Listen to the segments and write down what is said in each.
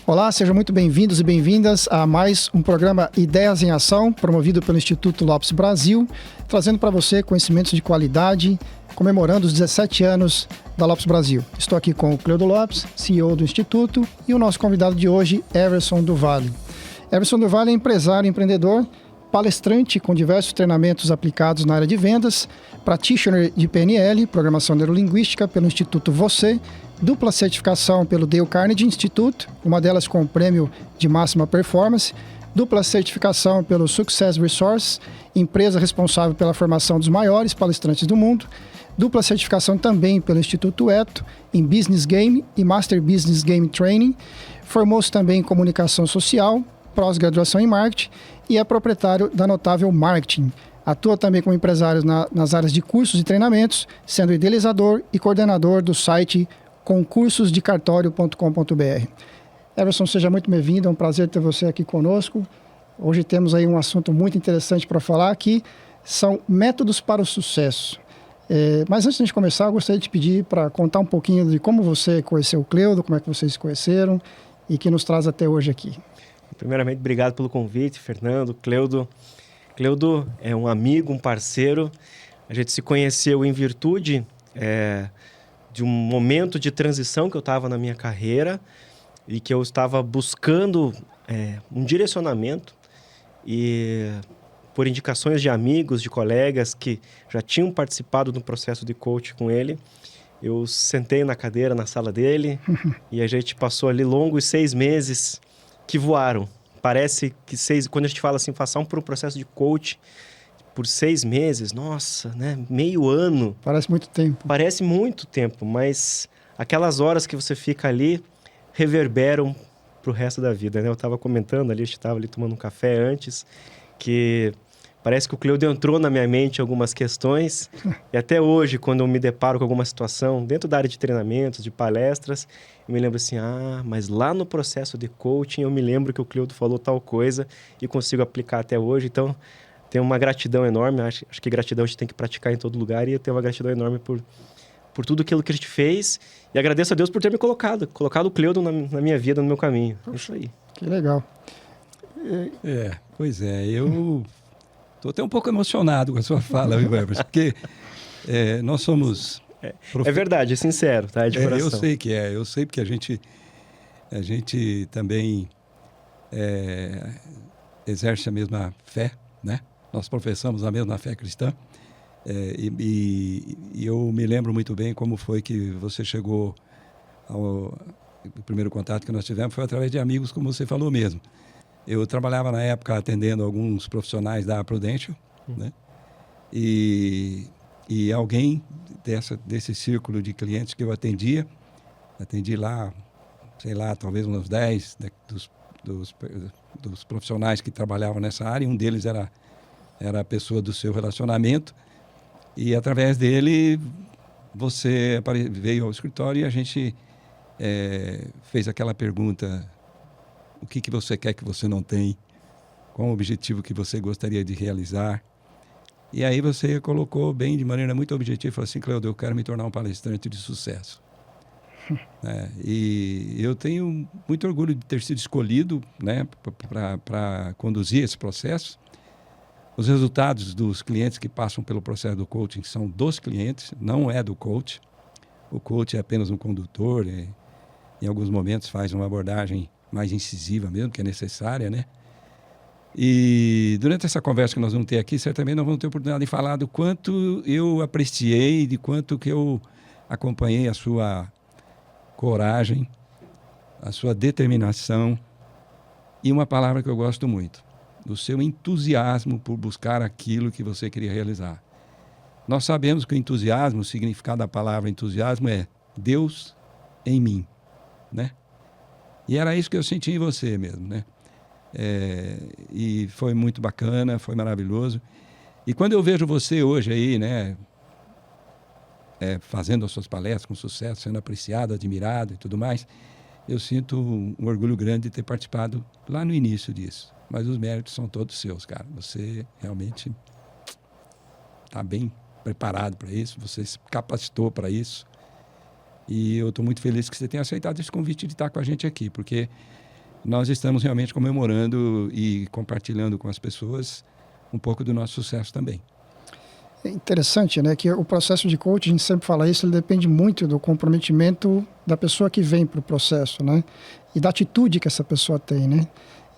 Olá, sejam muito bem-vindos e bem-vindas a mais um programa Ideias em Ação, promovido pelo Instituto Lopes Brasil, trazendo para você conhecimentos de qualidade, comemorando os 17 anos da Lopes Brasil. Estou aqui com o Cleudo Lopes, CEO do Instituto, e o nosso convidado de hoje, Everson do Vale. Everson do Vale é empresário e empreendedor, palestrante com diversos treinamentos aplicados na área de vendas, practitioner de PNL, Programação Neurolinguística, pelo Instituto Você, dupla certificação pelo Dale Carnegie Institute, uma delas com o prêmio de máxima performance, dupla certificação pelo Success Resource, empresa responsável pela formação dos maiores palestrantes do mundo, dupla certificação também pelo Instituto Eto, em Business Game e Master Business Game Training, formou-se também em Comunicação Social, pós-graduação em Marketing e é proprietário da Notável Marketing. Atua também como empresário nas áreas de cursos e treinamentos, sendo idealizador e coordenador do site concursosdecartório.com.br. Everson, seja muito bem-vindo, é um prazer ter você aqui conosco. Hoje temos aí um assunto muito interessante para falar, que são métodos para o sucesso. Mas antes de a gente começar, eu gostaria de te pedir para contar um pouquinho de como você conheceu o Cleudo, como é que vocês se conheceram e que nos traz até hoje aqui. Primeiramente, obrigado pelo convite, Fernando, Cleudo. Cleudo é um amigo, um parceiro. A gente se conheceu em virtude de um momento de transição que eu estava na minha carreira e que eu estava buscando um direcionamento, e por indicações de amigos, de colegas que já tinham participado do processo de coach com ele, eu sentei na cadeira na sala dele e a gente passou ali longos 6 meses que voaram. Parece que quando a gente fala assim, passar por um processo de coach por 6 meses, nossa, né? Meio ano. Parece muito tempo. Parece muito tempo, mas aquelas horas que você fica ali reverberam pro resto da vida, né? Eu estava comentando ali, a gente estava ali tomando um café antes, que parece que o Cleudo entrou na minha mente algumas questões e até hoje, quando eu me deparo com alguma situação dentro da área de treinamentos, de palestras, eu me lembro assim, mas lá no processo de coaching eu me lembro que o Cleudo falou tal coisa e consigo aplicar até hoje. Então, tenho uma gratidão enorme, acho que gratidão a gente tem que praticar em todo lugar, e eu tenho uma gratidão enorme por tudo aquilo que a gente fez, e agradeço a Deus por ter me colocado o Cleudo na minha vida, no meu caminho. É isso aí. Que legal. Pois é, eu estou até um pouco emocionado com a sua fala, viu, Everson? Porque nós somos... É verdade, é sincero, tá? É de coração. Eu sei que eu sei porque a gente também exerce a mesma fé, né? Nós professamos a mesma fé cristã, e eu me lembro muito bem como foi que você chegou o primeiro contato que nós tivemos foi através de amigos, como você falou mesmo. Eu trabalhava na época atendendo alguns profissionais da Prudential, né? E alguém desse círculo de clientes que eu atendi lá, sei lá, talvez uns 10 dos profissionais que trabalhavam nessa área, e um deles era a pessoa do seu relacionamento, e através dele você veio ao escritório e a gente fez aquela pergunta: o que você quer que você não tem? Qual o objetivo que você gostaria de realizar? E aí você colocou bem, de maneira muito objetiva, falou assim: Cleudo, eu quero me tornar um palestrante de sucesso. E eu tenho muito orgulho de ter sido escolhido, né, para conduzir esse processo. Os resultados dos clientes que passam pelo processo do coaching são dos clientes, não é do coach. O coach é apenas um condutor, em alguns momentos faz uma abordagem mais incisiva mesmo, que é necessária, né? E durante essa conversa que nós vamos ter aqui, certamente nós vamos ter a oportunidade de falar do quanto eu apreciei, de quanto que eu acompanhei a sua coragem, a sua determinação, e uma palavra que eu gosto muito, do seu entusiasmo por buscar aquilo que você queria realizar. Nós sabemos que o entusiasmo, o significado da palavra entusiasmo é Deus em mim, né? E era isso que eu senti em você mesmo, né? E foi muito bacana, foi maravilhoso. E quando eu vejo você hoje aí, né, fazendo as suas palestras com sucesso, sendo apreciado, admirado e tudo mais, eu sinto um orgulho grande de ter participado lá no início disso. Mas os méritos são todos seus, cara. Você realmente está bem preparado para isso, você se capacitou para isso. E eu estou muito feliz que você tenha aceitado esse convite de estar com a gente aqui, porque nós estamos realmente comemorando e compartilhando com as pessoas um pouco do nosso sucesso também. É interessante, né, que o processo de coaching, a gente sempre fala isso, ele depende muito do comprometimento da pessoa que vem para o processo, né, e da atitude que essa pessoa tem, né.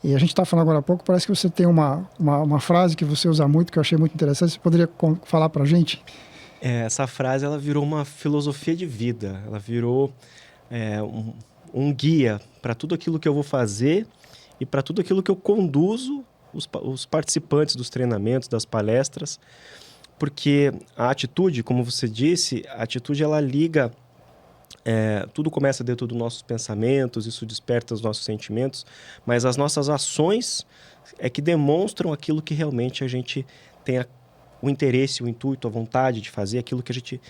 E a gente está falando agora há pouco, parece que você tem uma frase que você usa muito, que eu achei muito interessante. Você poderia falar para a gente? Essa frase, ela virou uma filosofia de vida. Ela virou um guia para tudo aquilo que eu vou fazer e para tudo aquilo que eu conduzo os participantes dos treinamentos, das palestras. Porque a atitude, como você disse, a atitude ela liga... tudo começa dentro dos nossos pensamentos, isso desperta os nossos sentimentos, mas as nossas ações é que demonstram aquilo que realmente a gente tem o interesse, o intuito, a vontade de fazer, aquilo que a gente...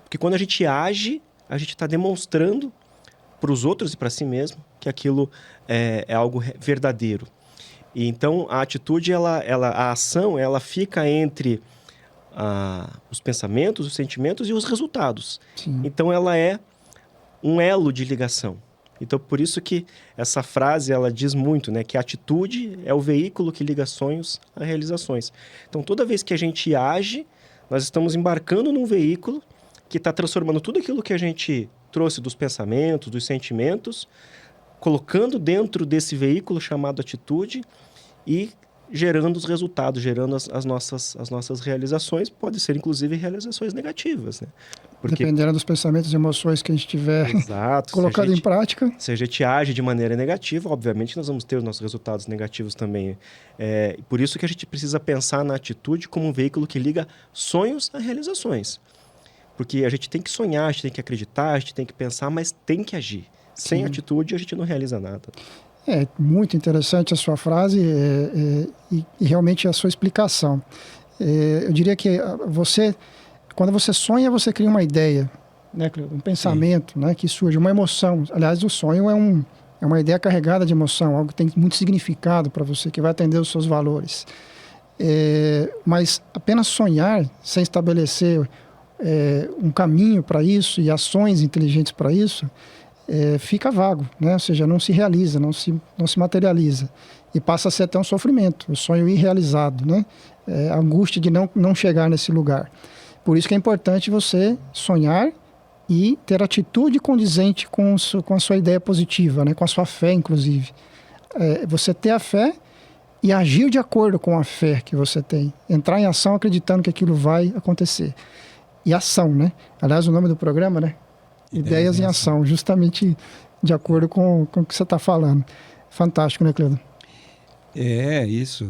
Porque quando a gente age, a gente está demonstrando para os outros e para si mesmo que aquilo é algo verdadeiro. E então a atitude, a ação, ela fica entre os pensamentos, os sentimentos e os resultados. Sim. Então ela é um elo de ligação. Então, por isso que essa frase, ela diz muito, né? Que a atitude é o veículo que liga sonhos a realizações. Então, toda vez que a gente age, nós estamos embarcando num veículo que está transformando tudo aquilo que a gente trouxe dos pensamentos, dos sentimentos, colocando dentro desse veículo chamado atitude e gerando os resultados, gerando as nossas realizações, pode ser inclusive realizações negativas, né? Porque... Dependendo dos pensamentos e emoções que a gente tiver colocado em prática. Se a gente age de maneira negativa, obviamente nós vamos ter os nossos resultados negativos também. Por isso que a gente precisa pensar na atitude como um veículo que liga sonhos a realizações. Porque a gente tem que sonhar, a gente tem que acreditar, a gente tem que pensar, mas tem que agir. Sem atitude a gente não realiza nada. É muito interessante a sua frase e realmente a sua explicação. Eu diria que quando você sonha, você cria uma ideia, né, um pensamento, né, que surge, uma emoção. Aliás, o sonho é uma ideia carregada de emoção, algo que tem muito significado para você, que vai atender os seus valores. Mas apenas sonhar, sem estabelecer um caminho para isso e ações inteligentes para isso, fica vago, né? Ou seja, não se realiza, não se materializa. E passa a ser até um sofrimento, o sonho irrealizado, né? A angústia de não chegar nesse lugar. Por isso que é importante você sonhar e ter atitude condizente com a sua ideia positiva, né? Com a sua fé, inclusive. Você ter a fé e agir de acordo com a fé que você tem. Entrar em ação acreditando que aquilo vai acontecer. E ação, né? Aliás, o nome do programa, né? Ideias em ação, justamente de acordo com o que você está falando. Fantástico, né, Cleudo? Isso.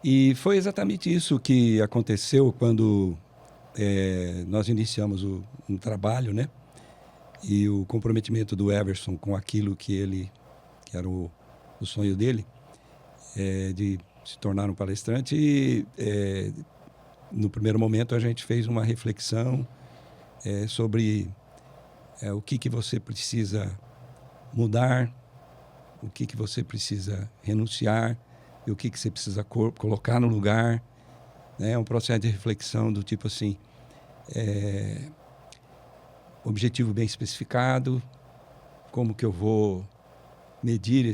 E foi exatamente isso que aconteceu quando nós iniciamos um trabalho, né? E o comprometimento do Everson com aquilo que era o sonho dele, de se tornar um palestrante. E, no primeiro momento, a gente fez uma reflexão sobre... o que você precisa mudar, o que você precisa renunciar e o que você precisa colocar no lugar. É um processo de reflexão do tipo assim, objetivo bem especificado, como que eu vou medir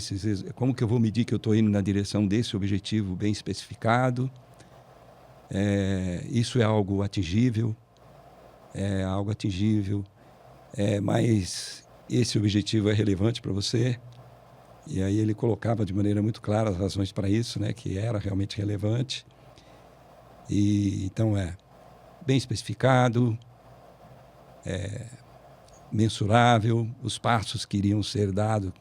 como que eu vou medir que eu estou indo na direção desse objetivo bem especificado. Isso é algo atingível, mas esse objetivo é relevante para você. E aí ele colocava de maneira muito clara as razões para isso, né, que era realmente relevante. E então bem especificado, mensurável, os passos que iriam ser dados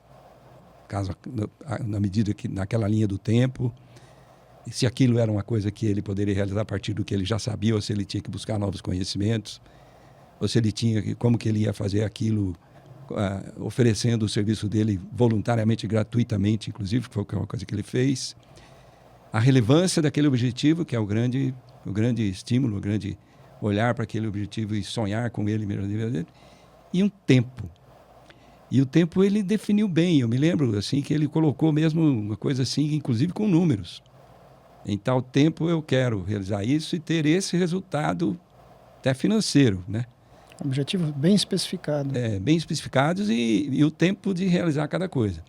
na medida que naquela linha do tempo. E se aquilo era uma coisa que ele poderia realizar a partir do que ele já sabia, ou se ele tinha que buscar novos conhecimentos, ou se ele como que ele ia fazer aquilo, oferecendo o serviço dele voluntariamente, gratuitamente, inclusive, que foi uma coisa que ele fez. A relevância daquele objetivo, que é o grande estímulo, o grande olhar para aquele objetivo e sonhar com ele mesmo. E um tempo. E o tempo ele definiu bem. Eu me lembro assim, que ele colocou mesmo uma coisa assim, inclusive com números. Em tal tempo eu quero realizar isso e ter esse resultado até financeiro, né? Objetivos bem especificados. Bem especificados e o tempo de realizar cada coisa.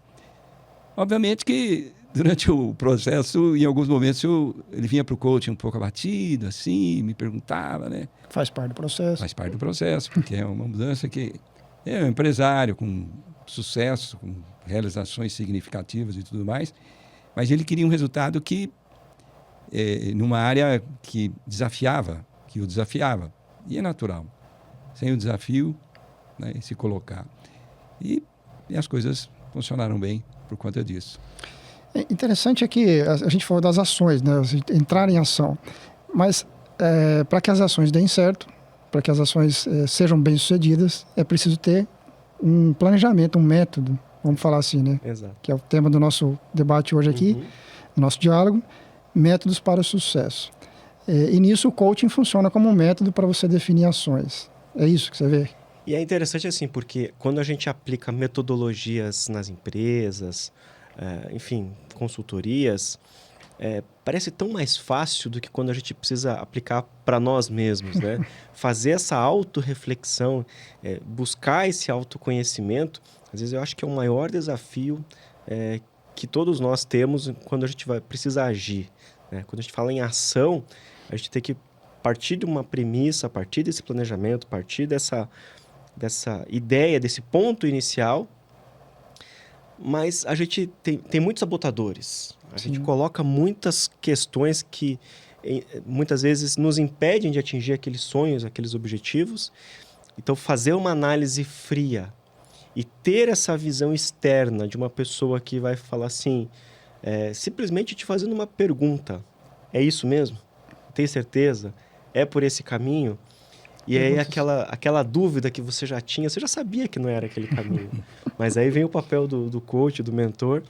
Obviamente que durante o processo, em alguns momentos, ele vinha para o coaching um pouco abatido, assim, me perguntava, né? Faz parte do processo. Faz parte do processo, porque é uma mudança que é um empresário com sucesso, com realizações significativas e tudo mais, mas ele queria um resultado que, numa área que o desafiava, e é natural. Sem o desafio, né, se colocar. E as coisas funcionaram bem por conta disso. Interessante é que a gente falou das ações, né? Entrar em ação. Mas para que as ações deem certo, para que as ações sejam bem-sucedidas, é preciso ter um planejamento, um método, vamos falar assim, né? Exato. Que é o tema do nosso debate hoje aqui, do nosso diálogo, métodos para o sucesso. E nisso o coaching funciona como um método para você definir ações. É isso que você vê? E é interessante assim, porque quando a gente aplica metodologias nas empresas, enfim, consultorias, parece tão mais fácil do que quando a gente precisa aplicar para nós mesmos, né? Fazer essa autorreflexão, buscar esse autoconhecimento, às vezes eu acho que é o maior desafio que todos nós temos quando a gente precisa agir, né? Quando a gente fala em ação, a gente tem que partir de uma premissa, partir desse planejamento, partir dessa ideia, desse ponto inicial, mas a gente tem muitos sabotadores. A gente coloca muitas questões que muitas vezes nos impedem de atingir aqueles sonhos, aqueles objetivos. Então, fazer uma análise fria e ter essa visão externa de uma pessoa que vai falar assim, simplesmente te fazendo uma pergunta. É isso mesmo? Tem certeza? É por esse caminho? E aí aquela dúvida que você já tinha, você já sabia que não era aquele caminho. Mas aí vem o papel do coach, do mentor,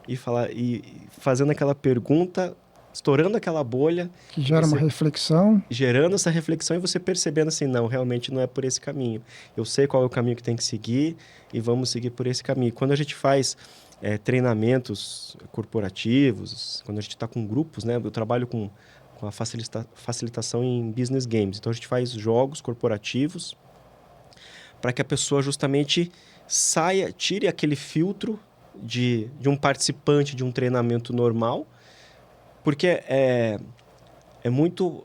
e fazendo aquela pergunta, estourando aquela bolha. Que gera uma reflexão. Gerando essa reflexão e você percebendo assim, não, realmente não é por esse caminho. Eu sei qual é o caminho que tem que seguir e vamos seguir por esse caminho. Quando a gente faz treinamentos corporativos, quando a gente está com grupos, né? Eu trabalho com a facilitação em business games. Então, a gente faz jogos corporativos para que a pessoa justamente tire aquele filtro de um participante de um treinamento normal, porque é muito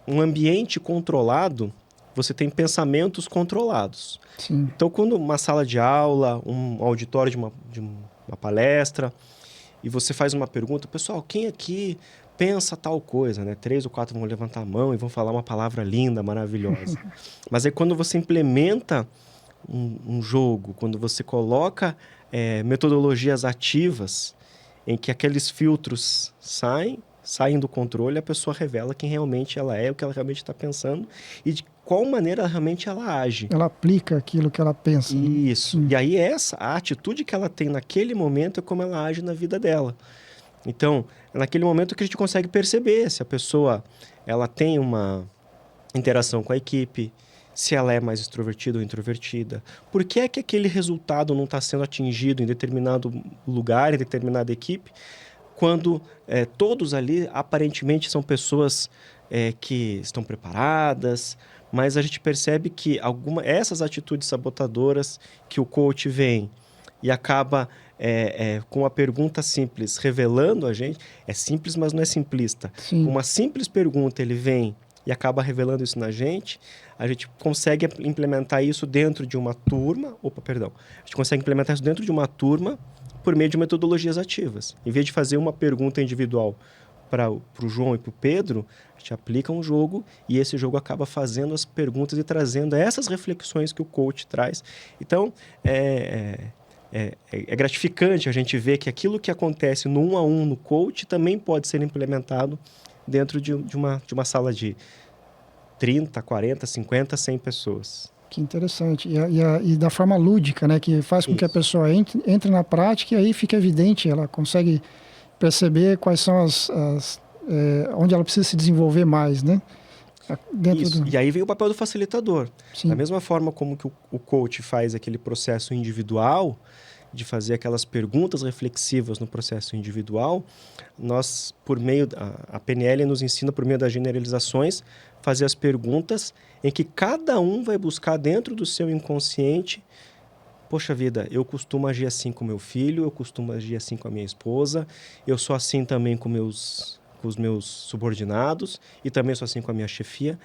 um ambiente controlado, você tem pensamentos controlados. Sim. Então, quando uma sala de aula, um auditório de uma palestra, e você faz uma pergunta, pessoal, quem aqui pensa tal coisa, né? 3 ou 4 vão levantar a mão e vão falar uma palavra linda, maravilhosa. Mas aí quando você implementa um jogo, quando você coloca metodologias ativas em que aqueles filtros saem do controle, a pessoa revela quem realmente ela é, o que ela realmente está pensando e de qual maneira realmente ela age. Ela aplica aquilo que ela pensa. Isso. E aí a atitude que ela tem naquele momento é como ela age na vida dela. Então, é naquele momento que a gente consegue perceber se a pessoa ela tem uma interação com a equipe, se ela é mais extrovertida ou introvertida. Por que é que aquele resultado não está sendo atingido em determinado lugar, em determinada equipe, quando todos ali aparentemente são pessoas que estão preparadas, mas a gente percebe que essas atitudes sabotadoras que o coach vem e acaba com uma pergunta simples, revelando a gente, é simples, mas não é simplista. Sim. Uma simples pergunta, ele vem e acaba revelando isso na gente, a gente consegue implementar isso dentro de uma turma, a gente consegue implementar isso dentro de uma turma por meio de metodologias ativas. Em vez de fazer uma pergunta individual para o João e para o Pedro, a gente aplica um jogo e esse jogo acaba fazendo as perguntas e trazendo essas reflexões que o coach traz. Então, é gratificante a gente ver que aquilo que acontece no 1 a 1 no coach também pode ser implementado dentro de uma sala de 30, 40, 50, 100 pessoas. Que interessante. E da forma lúdica, né? Que faz com que a pessoa entre na prática e aí fica evidente, ela consegue perceber quais são onde ela precisa se desenvolver mais, né? E aí vem o papel do facilitador. Sim. Da mesma forma como que o coach faz aquele processo individual, de fazer aquelas perguntas reflexivas no processo individual, nós, por meio a PNL nos ensina, por meio das generalizações, fazer as perguntas em que cada um vai buscar dentro do seu inconsciente poxa vida, eu costumo agir assim com meu filho, eu costumo agir assim com a minha esposa, eu sou assim também com os meus subordinados e também sou assim com a minha chefia.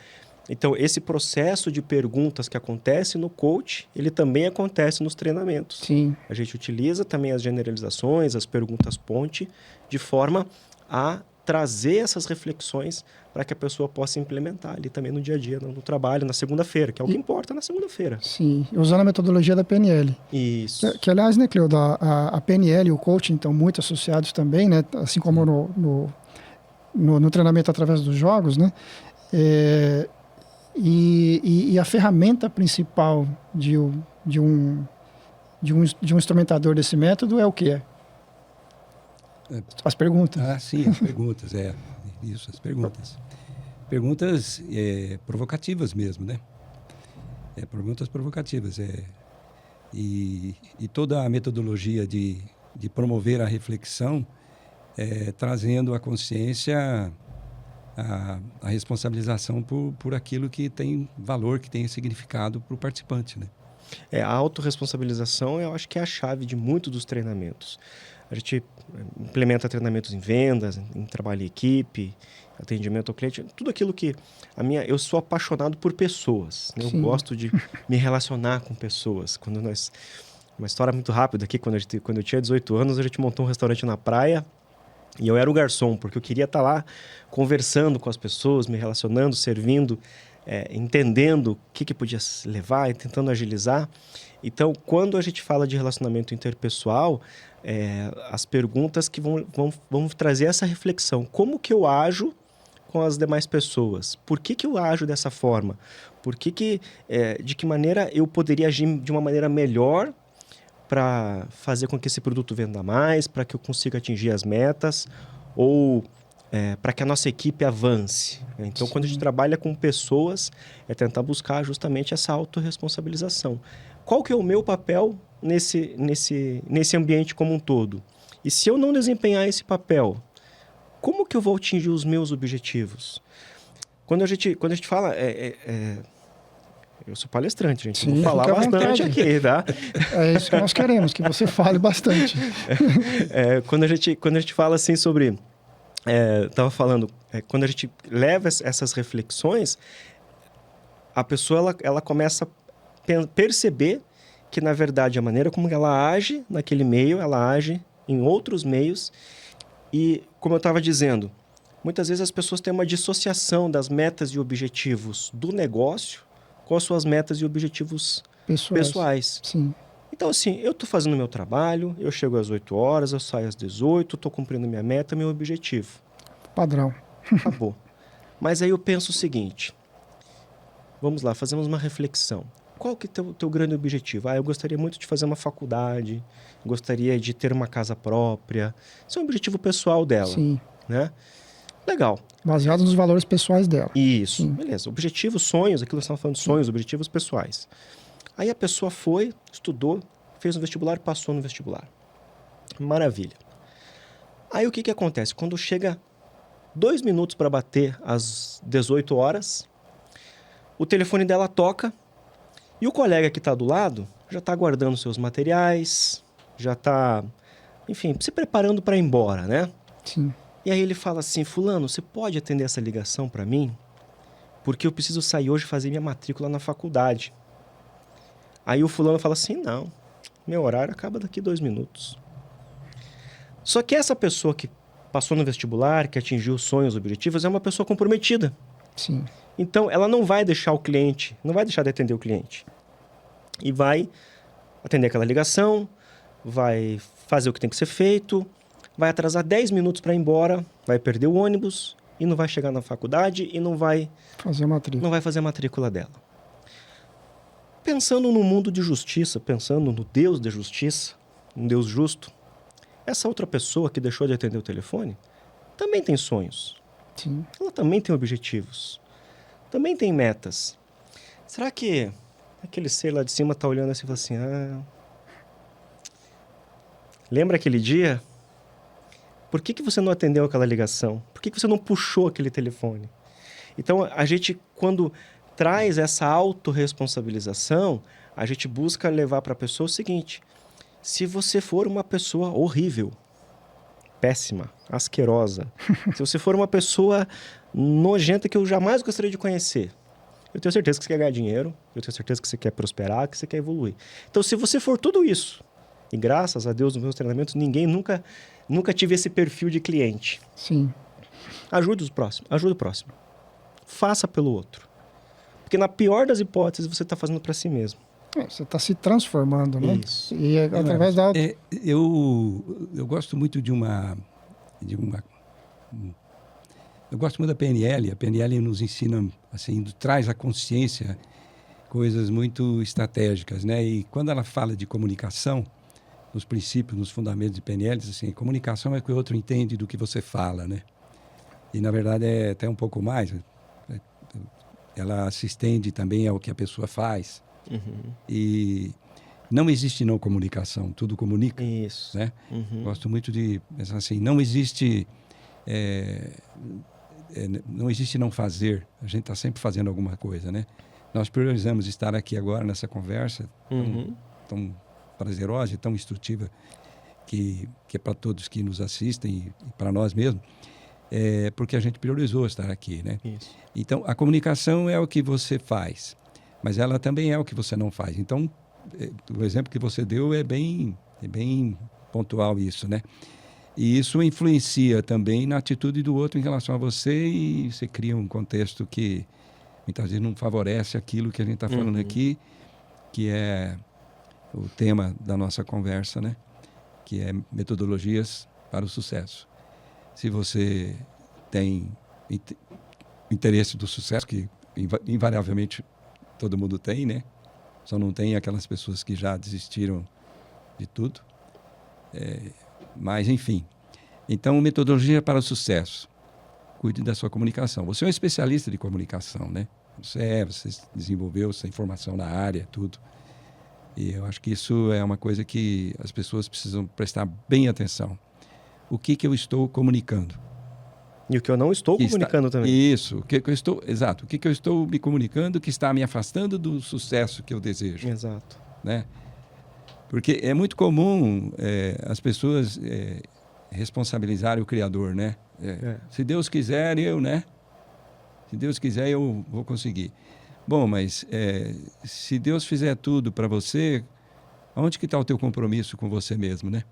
Então, esse processo de perguntas que acontece no coach, ele também acontece nos treinamentos. Sim. A gente utiliza também as generalizações, as perguntas ponte, de forma a trazer essas reflexões para que a pessoa possa implementar ali também no dia a dia, no trabalho, na segunda-feira, que é o que importa na segunda-feira. Sim, usando a metodologia da PNL. Isso. Que aliás, né, Cleudo, a PNL e o coaching estão muito associados também, né? Assim como no treinamento através dos jogos, né? E a ferramenta principal de um instrumentador desse método é o quê? As perguntas. Ah, sim, as perguntas, Isso, as perguntas. Perguntas provocativas mesmo, né? Perguntas provocativas. E toda a metodologia de promover a reflexão, trazendo à consciência a responsabilização por aquilo que tem valor, que tem significado para o participante, né? A autorresponsabilização, eu acho que é a chave de muito dos treinamentos. A gente implementa treinamentos em vendas, em trabalho em equipe, atendimento ao cliente, tudo aquilo que... Eu sou apaixonado por pessoas, né? Eu gosto de me relacionar com pessoas. Uma história muito rápida aqui, quando eu tinha 18 anos, a gente montou um restaurante na praia e eu era o garçom, porque eu queria estar lá conversando com as pessoas, me relacionando, servindo, entendendo o que podia levar e tentando agilizar. Então, quando a gente fala de relacionamento interpessoal, as perguntas que vão trazer essa reflexão. Como que eu ajo com as demais pessoas? Por que eu ajo dessa forma? De que maneira eu poderia agir de uma maneira melhor para fazer com que esse produto venda mais, para que eu consiga atingir as metas ou para que a nossa equipe avance. Então, quando a gente trabalha com pessoas, é tentar buscar justamente essa autorresponsabilização. Qual que é o meu papel nesse ambiente como um todo? E se eu não desempenhar esse papel, como que eu vou atingir os meus objetivos? Quando a gente fala... eu sou palestrante, gente. Sim, vou falar bastante aqui, tá? É isso que nós queremos, que você fale bastante. Quando a gente fala assim sobre... estava falando, quando a gente leva essas reflexões, a pessoa ela começa a perceber que, na verdade, a maneira como ela age naquele meio, ela age em outros meios. E, como eu estava dizendo, muitas vezes as pessoas têm uma dissociação das metas e objetivos do negócio com as suas metas e objetivos pessoais. Sim. Então, assim, eu estou fazendo o meu trabalho, eu chego às 8 horas, eu saio às 18, estou cumprindo minha meta, meu objetivo. Padrão. Acabou. Mas aí eu penso o seguinte, vamos lá, fazemos uma reflexão. Qual que é o teu grande objetivo? Eu gostaria muito de fazer uma faculdade, gostaria de ter uma casa própria. Esse é um objetivo pessoal dela. Sim. Né? Legal. Baseado nos valores pessoais dela. Isso, Sim. Beleza. Objetivos, sonhos, aquilo que nós estamos falando de sonhos, objetivos pessoais. Aí a pessoa foi, estudou, fez um vestibular, passou no vestibular. Maravilha. Aí o que acontece? Quando chega 2 minutos para bater às 18 horas, o telefone dela toca e o colega que está do lado já está guardando seus materiais, já está, enfim, se preparando para ir embora, né? Sim. E aí ele fala assim, fulano, você pode atender essa ligação para mim? Porque eu preciso sair hoje e fazer minha matrícula na faculdade. Aí o fulano fala assim, não, meu horário acaba daqui 2 minutos. Só que essa pessoa que passou no vestibular, que atingiu os sonhos, os objetivos, é uma pessoa comprometida. Sim. Então, ela não vai deixar o cliente, não vai deixar de atender o cliente. E vai atender aquela ligação, vai fazer o que tem que ser feito, vai atrasar 10 minutos para ir embora, vai perder o ônibus e não vai chegar na faculdade e não vai fazer a matrícula dela. Pensando no mundo de justiça, pensando no Deus da justiça, um Deus justo, essa outra pessoa que deixou de atender o telefone também tem sonhos. Sim. Ela também tem objetivos. Também tem metas. Será que aquele ser lá de cima está olhando assim e fala assim, lembra aquele dia? Por que você não atendeu aquela ligação? Por que você não puxou aquele telefone? Então, a gente, quando traz essa autorresponsabilização, a gente busca levar para a pessoa o seguinte: se você for uma pessoa horrível, péssima, asquerosa, se você for uma pessoa nojenta que eu jamais gostaria de conhecer, eu tenho certeza que você quer ganhar dinheiro, eu tenho certeza que você quer prosperar, que você quer evoluir. Então, se você for tudo isso, e graças a Deus nos meus treinamentos, nunca tive esse perfil de cliente. Sim. Ajude o próximo. Faça pelo outro. Porque na pior das hipóteses, você está fazendo para si mesmo. Você está se transformando, né? Isso. E através da... Eu gosto muito eu gosto muito da PNL. A PNL nos ensina, assim, traz à consciência coisas muito estratégicas, né? E quando ela fala de comunicação, nos princípios, nos fundamentos de PNL, diz assim, comunicação é o que o outro entende do que você fala, né? E, na verdade, é até um pouco mais. Ela se estende também ao que a pessoa faz. Uhum. E não existe não comunicação, tudo comunica. Isso. Né? Uhum. Gosto muito de pensar assim, não existe não fazer, a gente está sempre fazendo alguma coisa, né? Nós priorizamos estar aqui agora nessa conversa tão prazerosa e tão instrutiva que é para todos que nos assistem e para nós mesmos, porque a gente priorizou estar aqui, né? Isso. Então, a comunicação é o que você faz, mas ela também é o que você não faz. Então, o exemplo que você deu é bem pontual isso, né? E isso influencia também na atitude do outro em relação a você e você cria um contexto que muitas vezes não favorece aquilo que a gente está falando aqui, que é o tema da nossa conversa, né? Que é metodologias para o sucesso. Se você tem interesse do sucesso, que invariavelmente todo mundo tem, né? Só não tem aquelas pessoas que já desistiram de tudo. Mas, enfim. Então, metodologia para o sucesso. Cuide da sua comunicação. Você é um especialista de comunicação, né? Você desenvolveu essa informação na área, tudo. E eu acho que isso é uma coisa que as pessoas precisam prestar bem atenção. O que eu estou comunicando? E o que eu não estou comunicando também. Isso. Exato. O que eu estou me comunicando que está me afastando do sucesso que eu desejo. Exato. Né? Porque é muito comum as pessoas responsabilizarem o Criador, né? Se Deus quiser, né? Se Deus quiser, eu vou conseguir. Bom, mas se Deus fizer tudo para você, onde que está o teu compromisso com você mesmo, né?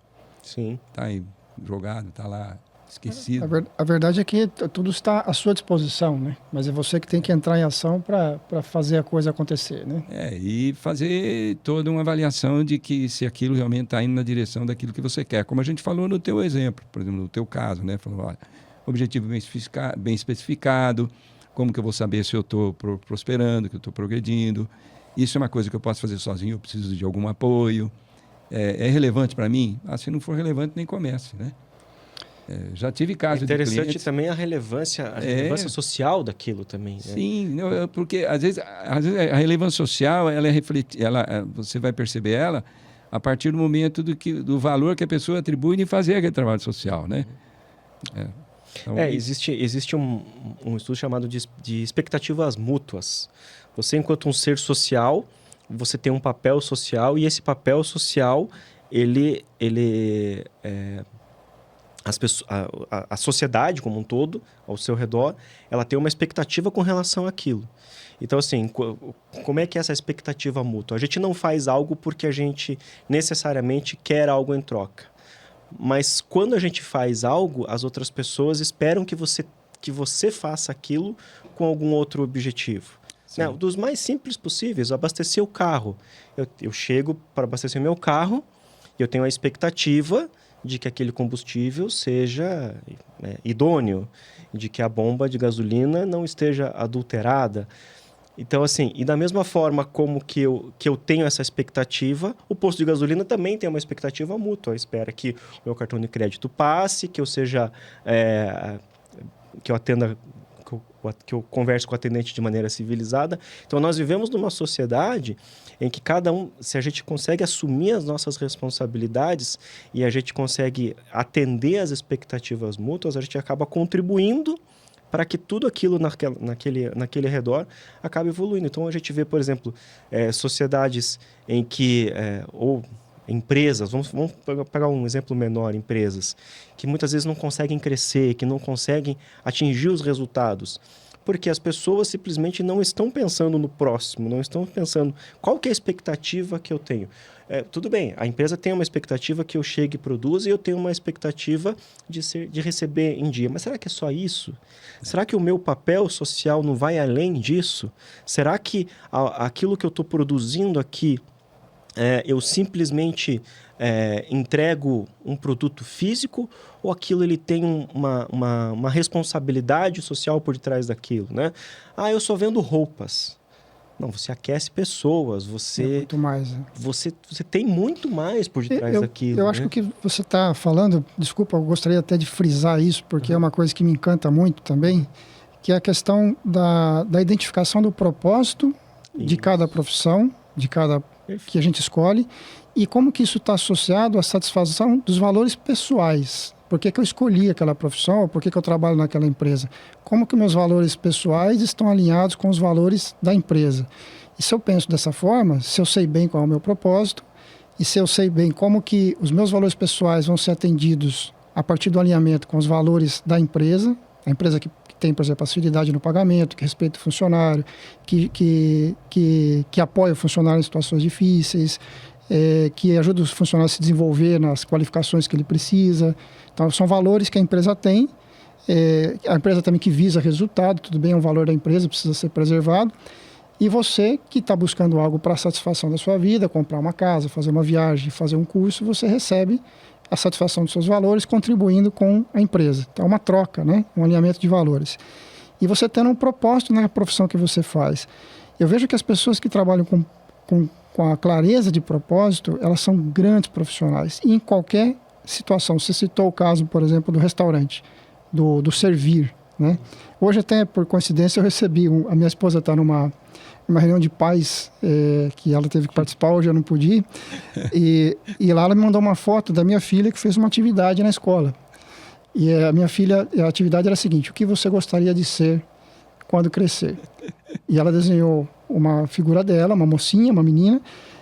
Sim. Está aí jogado, está lá esquecido. A verdade é que tudo está à sua disposição, né? Mas é você que tem que entrar em ação para fazer a coisa acontecer, né? E fazer toda uma avaliação de que se aquilo realmente está indo na direção daquilo que você quer. Como a gente falou no teu exemplo, por exemplo, no teu caso, né? Falou, olha, objetivo bem especificado, como que eu vou saber se eu estou prosperando, que eu estou progredindo. Isso é uma coisa que eu posso fazer sozinho, eu preciso de algum apoio. É relevante para mim? Se não for relevante, nem comece, né? Já tive casos de clientes... Interessante também a relevância social daquilo também. Né? Sim, porque às vezes a relevância social, ela é você vai perceber ela a partir do momento do valor que a pessoa atribui em fazer aquele trabalho social, né? Então, existe um estudo chamado de expectativas mútuas. Você, enquanto um ser social, você tem um papel social e esse papel social, a sociedade como um todo, ao seu redor, ela tem uma expectativa com relação àquilo. Então, assim, como é que é essa expectativa mútua? A gente não faz algo porque a gente necessariamente quer algo em troca. Mas quando a gente faz algo, as outras pessoas esperam que você faça aquilo com algum outro objetivo. Né? Dos mais simples possíveis, abastecer o carro. Eu chego para abastecer meu carro e eu tenho a expectativa de que aquele combustível seja idôneo, de que a bomba de gasolina não esteja adulterada. Então, assim, e da mesma forma como que eu tenho essa expectativa, o posto de gasolina também tem uma expectativa mútua. Espera que o meu cartão de crédito passe, que eu seja... que eu atenda... que eu converse com o atendente de maneira civilizada. Então, nós vivemos numa sociedade em que cada um, se a gente consegue assumir as nossas responsabilidades e a gente consegue atender às expectativas mútuas, a gente acaba contribuindo para que tudo aquilo naquele redor acabe evoluindo. Então, a gente vê, por exemplo, sociedades em que... ou empresas, vamos pegar um exemplo menor, empresas, que muitas vezes não conseguem crescer, que não conseguem atingir os resultados, porque as pessoas simplesmente não estão pensando no próximo, não estão pensando qual que é a expectativa que eu tenho. Tudo bem, a empresa tem uma expectativa que eu chegue e produza e eu tenho uma expectativa de receber em dia. Mas será que é só isso? Será que o meu papel social não vai além disso? Será que aquilo que eu estou produzindo aqui, eu simplesmente entrego um produto físico ou aquilo ele tem uma responsabilidade social por detrás daquilo, né? Eu só vendo roupas. Não, você aquece pessoas, você... muito mais. Você tem muito mais por detrás daquilo. Eu acho que o que você está falando, desculpa, eu gostaria até de frisar isso, porque é uma coisa que me encanta muito também, que é a questão da identificação do propósito de cada profissão, de cada que a gente escolhe, e como que isso está associado à satisfação dos valores pessoais. Por que eu escolhi aquela profissão, ou por que eu trabalho naquela empresa? Como que meus valores pessoais estão alinhados com os valores da empresa? E se eu penso dessa forma, se eu sei bem qual é o meu propósito, e se eu sei bem como que os meus valores pessoais vão ser atendidos a partir do alinhamento com os valores da empresa, a empresa que tem, por exemplo, facilidade no pagamento, que respeita o funcionário, que apoia o funcionário em situações difíceis, que ajuda o funcionário a se desenvolver nas qualificações que ele precisa. Então, são valores que a empresa tem, a empresa também que visa resultado, tudo bem, é um valor da empresa, precisa ser preservado. E você que está buscando algo para a satisfação da sua vida, comprar uma casa, fazer uma viagem, fazer um curso, você recebe a satisfação dos seus valores contribuindo com a empresa. Então, é uma troca, né? Um alinhamento de valores. E você tendo um propósito na profissão que você faz. Eu vejo que as pessoas que trabalham com a clareza de propósito, elas são grandes profissionais. E em qualquer situação. Você citou o caso, por exemplo, do restaurante, do servir, né? Hoje, até por coincidência, eu recebi... a minha esposa está numa reunião de pais que ela teve que participar, hoje eu não pude ir. E lá ela me mandou uma foto da minha filha que fez uma atividade na escola. E a minha filha, a atividade era a seguinte: o que você gostaria de ser quando crescer? E ela desenhou uma figura dela, uma mocinha, uma menina,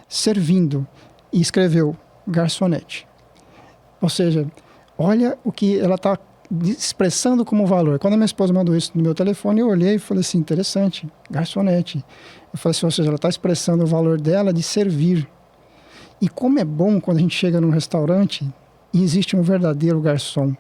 servindo. E escreveu garçonete. Ou seja, olha o que ela está expressando como valor. Quando a minha esposa mandou isso no meu telefone, eu olhei e falei assim, interessante, garçonete. Eu falei assim, ou seja, ela está expressando o valor dela de servir. E como é bom quando a gente chega num restaurante e existe um verdadeiro garçom,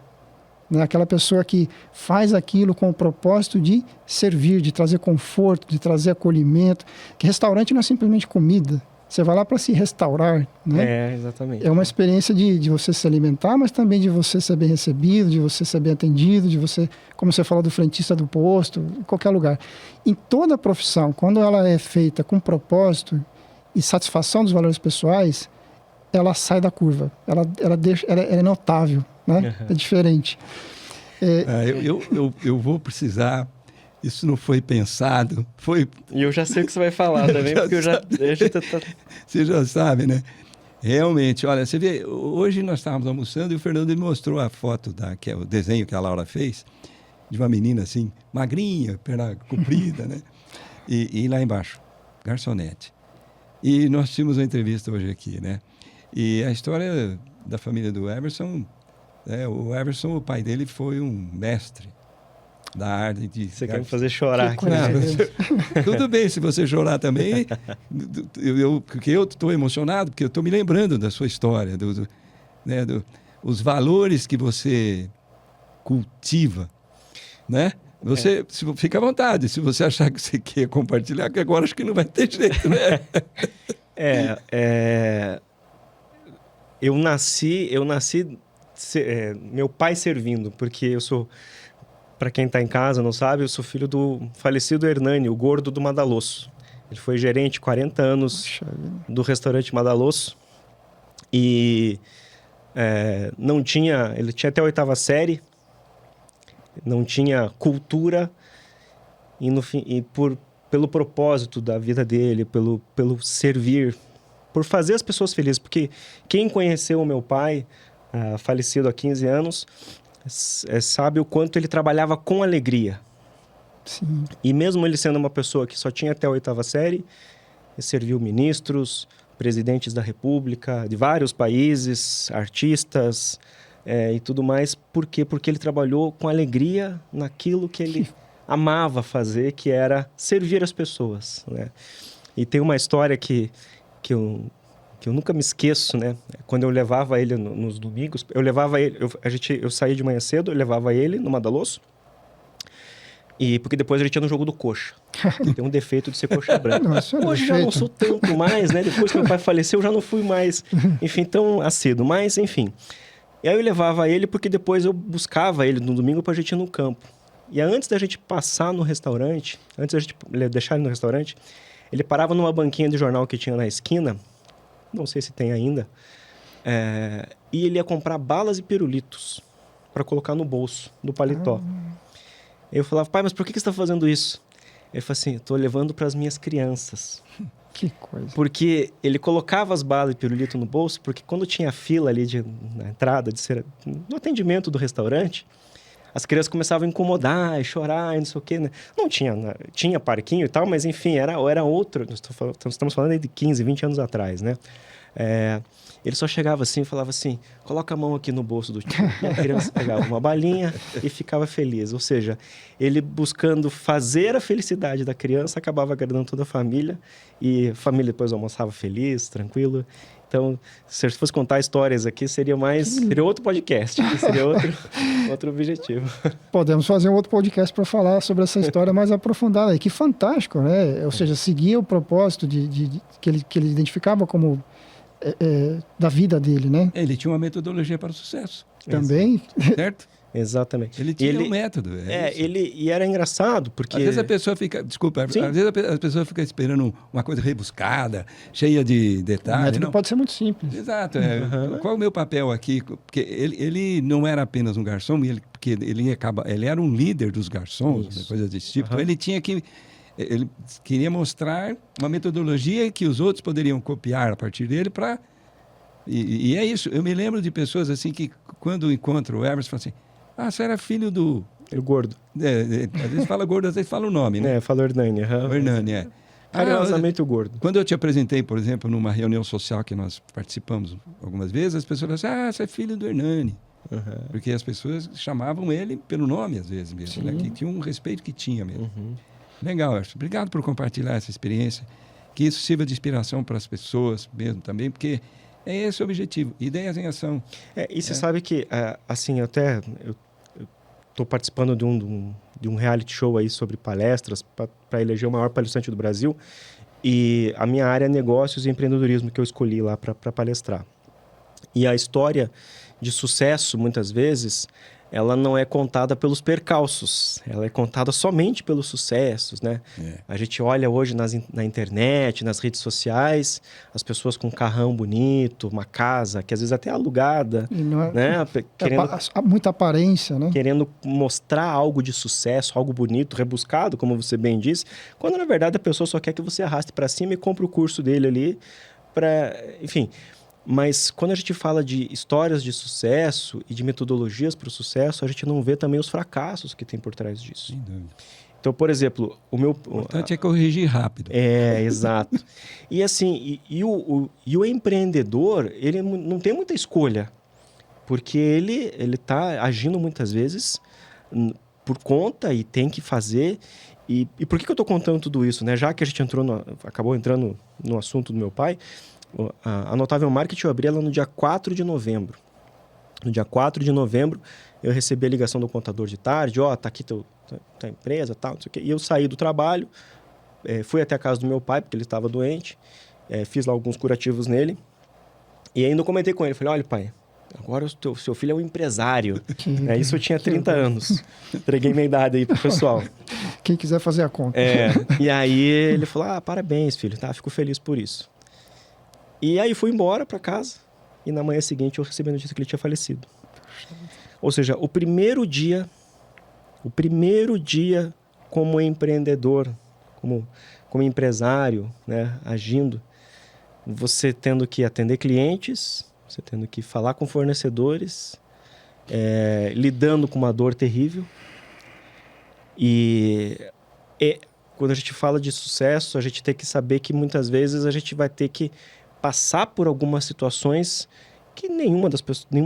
né? Aquela pessoa que faz aquilo com o propósito de servir, de trazer conforto, de trazer acolhimento. Que restaurante não é simplesmente comida. Você vai lá para se restaurar, né? Exatamente. É uma experiência de você se alimentar, mas também de você ser bem recebido, de você ser bem atendido, de você, como você falou, do frentista do posto, em qualquer lugar. Em toda profissão, quando ela é feita com propósito e satisfação dos valores pessoais, ela sai da curva. Ela é notável, né? É diferente. Eu vou precisar... Isso não foi pensado, foi... E eu já sei o que você vai falar também, porque Você já sabe, né? Realmente, olha, você vê, hoje nós estávamos almoçando e o Fernando me mostrou a foto, que é o desenho que a Laura fez, de uma menina assim, magrinha, perna comprida, né? E lá embaixo, garçonete. E nós tínhamos uma entrevista hoje aqui, né? E a história da família do Everson, o Everson, o pai dele foi um mestre da arte de... Você quer me fazer chorar aqui. Tudo bem, se você chorar também, porque eu estou emocionado, porque eu estou me lembrando da sua história, os valores que você cultiva, né? Você fica à vontade, se você achar que você quer compartilhar, que agora acho que não vai ter jeito, né? Eu nasci meu pai servindo, porque eu sou... Para quem está em casa, não sabe, eu sou filho do falecido Hernani, o gordo do Madalosso. Ele foi gerente 40 anos do restaurante Madalosso. E ele tinha até a 8ª série, não tinha cultura. Pelo propósito da vida dele, pelo servir, por fazer as pessoas felizes. Porque quem conheceu o meu pai, falecido há 15 anos... sabe o quanto ele trabalhava com alegria. Sim. E mesmo ele sendo uma pessoa que só tinha até a 8ª série, ele serviu ministros, presidentes da República, de vários países, artistas e tudo mais. Por quê? Porque ele trabalhou com alegria naquilo que ele amava fazer, que era servir as pessoas, né? E tem uma história que eu nunca me esqueço, né? Quando eu levava ele nos domingos, eu levava ele, eu saía de manhã cedo, eu levava ele no Madaloso, e porque depois ele tinha no jogo do coxa. Tem um defeito de ser coxa branca. Não, isso é Hoje já não defeito. sou tanto mais, né? Depois que meu pai faleceu, eu já não fui mais, enfim, tão acedo. Mas, enfim. E aí eu levava ele porque depois eu buscava ele no domingo pra gente ir no campo. E antes da gente passar no restaurante, antes da gente deixar ele no restaurante, ele parava numa banquinha de jornal que tinha na esquina, não sei se tem ainda, e ele ia comprar balas e pirulitos para colocar no bolso do paletó. Eu falava, pai, mas por que você está fazendo isso? Ele falou assim, estou levando para as minhas crianças. Que coisa. Porque ele colocava as balas e pirulito no bolso, porque quando tinha fila ali na entrada, no atendimento do restaurante, as crianças começavam a incomodar e chorar e não sei o quê, né? Não tinha, tinha parquinho e tal, mas enfim, era outro. Estamos falando aí de 15, 20 anos atrás, né? Ele só chegava assim e falava assim, coloca a mão aqui no bolso do tio. E a criança pegava uma balinha e ficava feliz. Ou seja, ele buscando fazer a felicidade da criança, acabava agradando toda a família. E a família depois almoçava feliz, tranquilo. Então, se eu fosse contar histórias aqui, seria outro podcast, seria outro objetivo. Podemos fazer um outro podcast para falar sobre essa história mais aprofundada. E que fantástico, né? Ou seja, seguir o propósito que ele identificava como da vida dele, né? Ele tinha uma metodologia para o sucesso. Também. Certo? Exatamente. Ele tinha um método. E era engraçado, porque... Às vezes a pessoa fica... Desculpa, às vezes a pessoa fica esperando uma coisa rebuscada, cheia de detalhes. O método pode ser muito simples. Exato. Qual é o meu papel aqui? Porque ele não era apenas um garçom, porque ele era um líder dos garçons, coisas desse tipo. Então ele tinha que... Ele queria mostrar uma metodologia que os outros poderiam copiar a partir dele para... E é isso. Eu me lembro de pessoas assim que, quando encontro o Emerson, falam assim, você era filho do... O gordo. Às vezes fala gordo, às vezes fala o nome, né? Fala Hernani. O Hernani, Carinhosamente o gordo. Quando eu te apresentei, por exemplo, numa reunião social que nós participamos algumas vezes, as pessoas falam assim, você é filho do Hernani. Porque as pessoas chamavam ele pelo nome, às vezes mesmo, né? Que tinha um respeito que tinha mesmo. Legal, Emerson. Obrigado por compartilhar essa experiência. Que isso sirva de inspiração para as pessoas mesmo também, porque é esse o objetivo. Ideias em ação. E você sabe que, assim, eu estou participando de um reality show aí sobre palestras para eleger o maior palestrante do Brasil. E a minha área é negócios e empreendedorismo que eu escolhi lá para palestrar. E a história de sucesso, muitas vezes, ela não é contada pelos percalços, ela é contada somente pelos sucessos, né? A gente olha hoje na internet, nas redes sociais, as pessoas com um carrão bonito, uma casa, que às vezes até é alugada, né? Muita aparência, né? Querendo mostrar algo de sucesso, algo bonito, rebuscado, como você bem disse, quando na verdade a pessoa só quer que você arraste para cima e compre o curso dele ali, enfim... Mas quando a gente fala de histórias de sucesso e de metodologias para o sucesso, a gente não vê também os fracassos que tem por trás disso. Então, por exemplo, o importante é corrigir rápido. Exato. E assim, o empreendedor, ele não tem muita escolha, porque ele está agindo muitas vezes por conta e tem que fazer. E por que eu estou contando tudo isso, né? Já que a gente acabou entrando no assunto do meu pai, a Notável Marketing eu abri ela no dia 4 de novembro. No dia 4 de novembro, eu recebi a ligação do contador de tarde, tá aqui tua empresa, tal, não sei o quê. E eu saí do trabalho, fui até a casa do meu pai, porque ele estava doente, fiz lá alguns curativos nele, e ainda comentei com ele, falei, olha pai, agora o seu filho é um empresário. Isso eu tinha 30 anos. Entreguei minha idade aí pro pessoal. Quem quiser fazer a conta. E aí ele falou, parabéns filho, fico feliz por isso. E aí fui embora para casa e na manhã seguinte eu recebi a notícia que ele tinha falecido. Ou seja, o primeiro dia como empreendedor, como empresário, né, agindo, você tendo que atender clientes, você tendo que falar com fornecedores, lidando com uma dor terrível. E Quando a gente fala de sucesso, a gente tem que saber que muitas vezes a gente vai ter que passar por algumas situações que nenhuma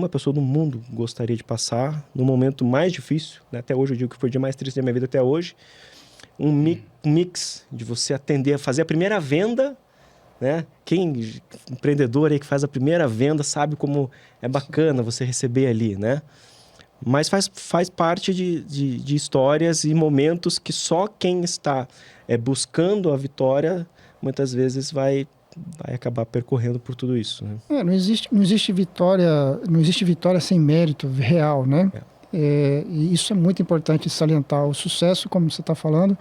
pessoa do mundo gostaria de passar no momento mais difícil, né? Até hoje eu digo que foi o dia mais triste da minha vida até hoje. Um mix de você atender, fazer a primeira venda, né? Quem empreendedor aí que faz a primeira venda sabe como é bacana você receber ali, né? Mas faz parte de histórias e momentos que só quem está buscando a vitória muitas vezes vai acabar percorrendo por tudo isso, né? Não existe vitória sem mérito real, né? E isso é muito importante salientar. O sucesso, como você está falando,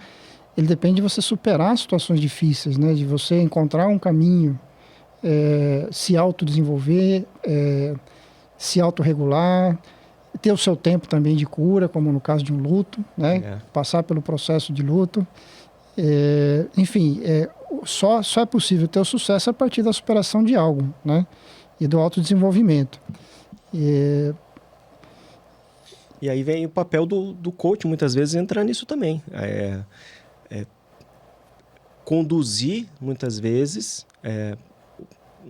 ele depende de você superar situações difíceis, né? De você encontrar um caminho, se autodesenvolver, se autorregular, ter o seu tempo também de cura, como no caso de um luto, né? Passar pelo processo de luto. Enfim, só é possível ter o sucesso a partir da superação de algo, né? E do autodesenvolvimento. E aí vem o papel do coach, muitas vezes, entrar nisso também. Conduzir, muitas vezes,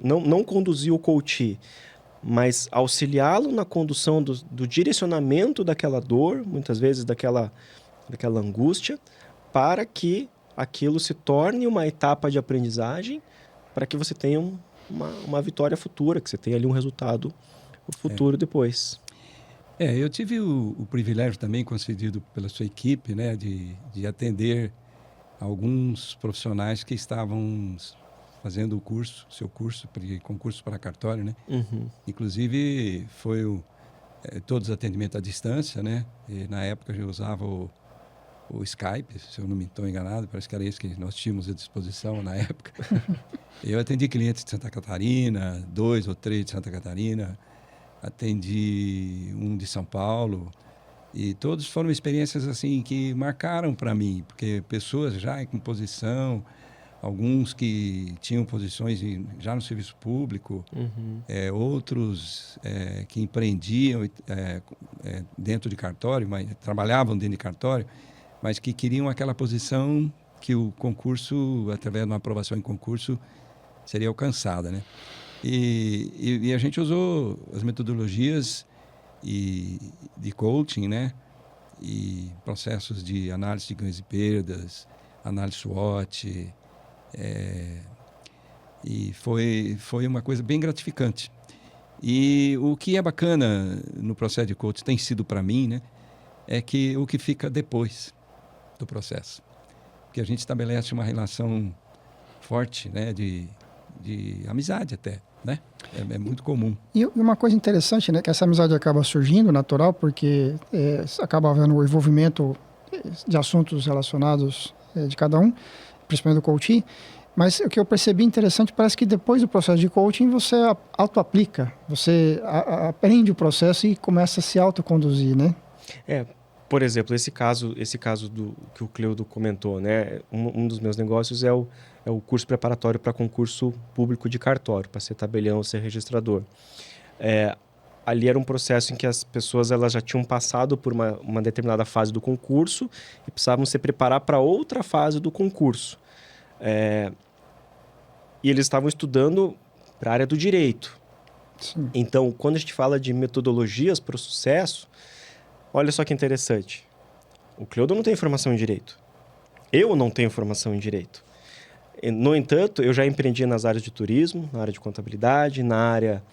não conduzir o coach, mas auxiliá-lo na condução do direcionamento daquela dor, muitas vezes daquela angústia, para que aquilo se torne uma etapa de aprendizagem, para que você tenha uma vitória futura, que você tenha ali um resultado futuro depois. Eu tive o privilégio também concedido pela sua equipe, né, de atender alguns profissionais que estavam fazendo seu concurso para cartório, né? Uhum. Inclusive, foi todos os atendimentos à distância, né? E, na época, eu usava o Skype, se eu não me estou enganado, parece que era isso que nós tínhamos à disposição na época. Eu atendi clientes de Santa Catarina, 2 ou 3 de Santa Catarina, atendi um de São Paulo, e todos foram experiências assim que marcaram para mim, porque pessoas já em posição, alguns que tinham posições já no serviço público, outros que empreendiam dentro de cartório, mas trabalhavam dentro de cartório, mas que queriam aquela posição que o concurso, através de uma aprovação em concurso, seria alcançada, né? E a gente usou as metodologias de coaching, né? E processos de análise de ganhos e perdas, análise SWOT, e foi uma coisa bem gratificante. E o que é bacana no processo de coaching tem sido para mim, né? É que o que fica depois do processo. Porque a gente estabelece uma relação forte, né? De amizade até, né? É muito comum. E uma coisa interessante, né? Que essa amizade acaba surgindo, natural, porque acaba havendo o envolvimento de assuntos relacionados de cada um, principalmente do coaching. Mas o que eu percebi interessante, parece que depois do processo de coaching, você auto-aplica, você aprende o processo e começa a se autoconduzir, né? Por exemplo, esse caso que o Cleudo comentou, né? Um dos meus negócios é o curso preparatório para concurso público de cartório, para ser tabelião, ser registrador. Ali era um processo em que as pessoas elas já tinham passado por uma determinada fase do concurso e precisavam se preparar para outra fase do concurso. E eles estavam estudando para a área do direito. Sim. Então, quando a gente fala de metodologias para o sucesso, olha só que interessante. O Cleudo não tem formação em direito. Eu não tenho formação em direito. No entanto, eu já empreendi nas áreas de turismo, na área de contabilidade, na área,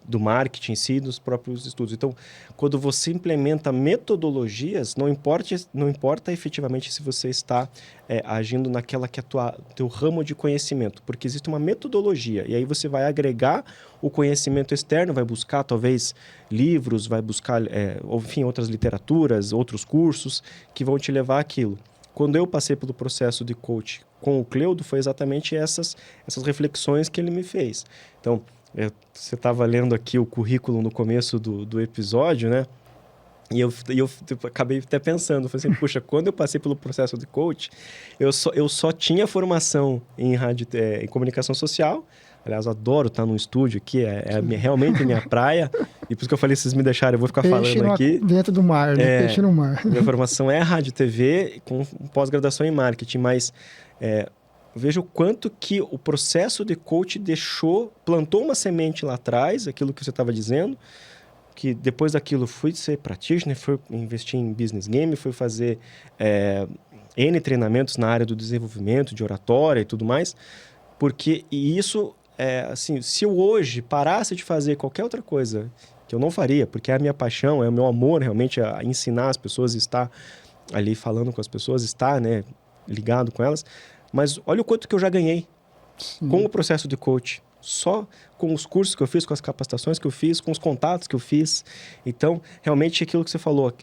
do marketing em si, dos próprios estudos. Então, quando você implementa metodologias, não importa efetivamente se você está agindo naquela que é teu ramo de conhecimento, porque existe uma metodologia, e aí você vai agregar o conhecimento externo, vai buscar talvez livros, vai buscar, outras literaturas, outros cursos que vão te levar àquilo. Quando eu passei pelo processo de coach com o Cleudo, foi exatamente essas reflexões que ele me fez. Então, você estava lendo aqui o currículo no começo do episódio, né? E eu acabei até pensando, falei assim, puxa, quando eu passei pelo processo de coach, eu só tinha formação em em comunicação social. Aliás, eu adoro estar num estúdio aqui, realmente minha praia. E por isso que eu falei, se vocês me deixarem, eu vou ficar Peixe falando aqui. dentro do mar, né? Peixe no mar. Minha formação é rádio e TV com pós-graduação em marketing, mas vejo o quanto que o processo de coach plantou uma semente lá atrás, aquilo que você estava dizendo, que depois daquilo fui ser practitioner, fui investir em business game, fui fazer N treinamentos na área do desenvolvimento, de oratória e tudo mais, porque isso, assim, se eu hoje parasse de fazer qualquer outra coisa que eu não faria, porque é a minha paixão, é o meu amor realmente a ensinar as pessoas, estar ali falando com as pessoas, estar, né, ligado com elas. Mas olha o quanto que eu já ganhei com o processo de coach. Só com os cursos que eu fiz, com as capacitações que eu fiz, com os contatos que eu fiz. Então, realmente, aquilo que você falou,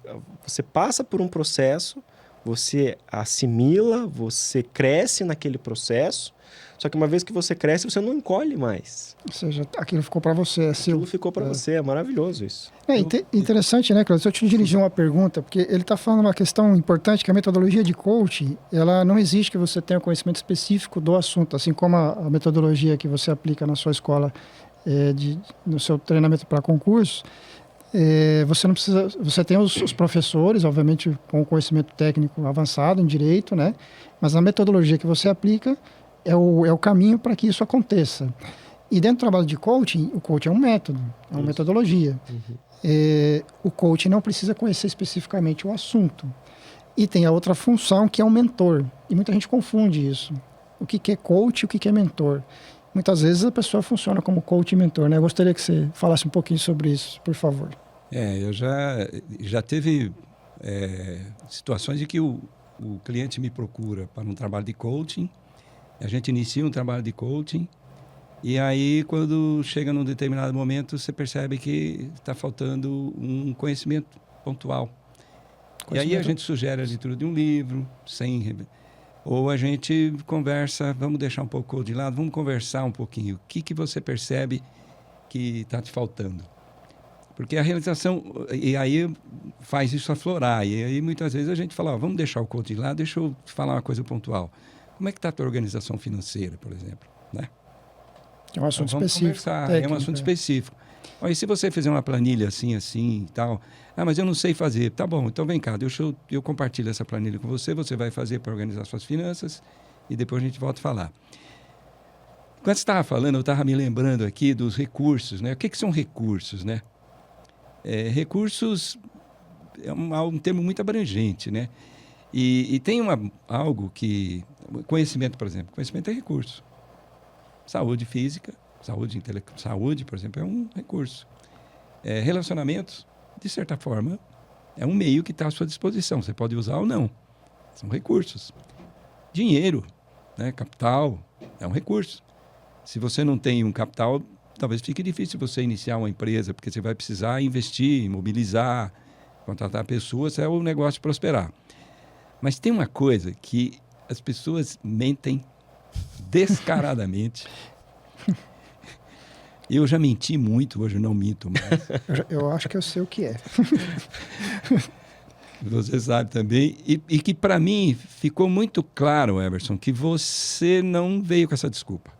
você passa por um processo, você assimila, você cresce naquele processo, só que uma vez que você cresce, você não encolhe mais. Ou seja, aquilo ficou para você, é seu. Aquilo ficou para você, é maravilhoso isso. Interessante, né, Cláudio? Se eu te dirigir uma pergunta, porque ele está falando uma questão importante, que a metodologia de coaching, ela não exige que você tenha conhecimento específico do assunto, assim como a metodologia que você aplica na sua escola, no seu treinamento para concurso. Você não precisa, você tem os professores, obviamente, com conhecimento técnico avançado em direito, né? Mas a metodologia que você aplica é o caminho para que isso aconteça. E dentro do trabalho de coaching, o coaching é um método, é uma metodologia. O coaching não precisa conhecer especificamente o assunto. E tem a outra função, que é o mentor. E muita gente confunde isso. O que é coach e o que é mentor. Muitas vezes a pessoa funciona como coach e mentor, né? Eu gostaria que você falasse um pouquinho sobre isso, por favor. Eu já teve situações em que o cliente me procura para um trabalho de coaching, a gente inicia um trabalho de coaching, e aí quando chega num determinado momento, você percebe que está faltando um conhecimento pontual. E aí a gente sugere a leitura de um livro, ou a gente conversa, vamos deixar um pouco de lado, vamos conversar um pouquinho. O que você percebe que está te faltando? Porque a realização, e aí faz isso aflorar. E aí muitas vezes a gente fala, vamos deixar o coaching de lado, deixa eu te falar uma coisa pontual. Como é que está a tua organização financeira, por exemplo? Né? É um assunto específico. É um assunto específico. E se você fizer uma planilha assim e tal, mas eu não sei fazer. Tá bom, então vem cá, deixa eu compartilho essa planilha com você, você vai fazer para organizar suas finanças e depois a gente volta a falar. Quando você estava falando, eu estava me lembrando aqui dos recursos, né? O que são recursos, né? Recursos é um termo muito abrangente, né? E tem algo que... Conhecimento, por exemplo. Conhecimento é recurso. Saúde física, saúde intelectual, saúde, por exemplo, é um recurso. Relacionamentos, de certa forma, é um meio que está à sua disposição. Você pode usar ou não. São recursos. Dinheiro, né? Capital, é um recurso. Se você não tem um capital, talvez fique difícil você iniciar uma empresa, porque você vai precisar investir, mobilizar, contratar pessoas, é o negócio prosperar. Mas tem uma coisa que as pessoas mentem descaradamente. Eu já menti muito, hoje não minto mais. Eu acho que eu sei o que é. Você sabe também. E que para mim ficou muito claro, Emerson, que você não veio com essa desculpa.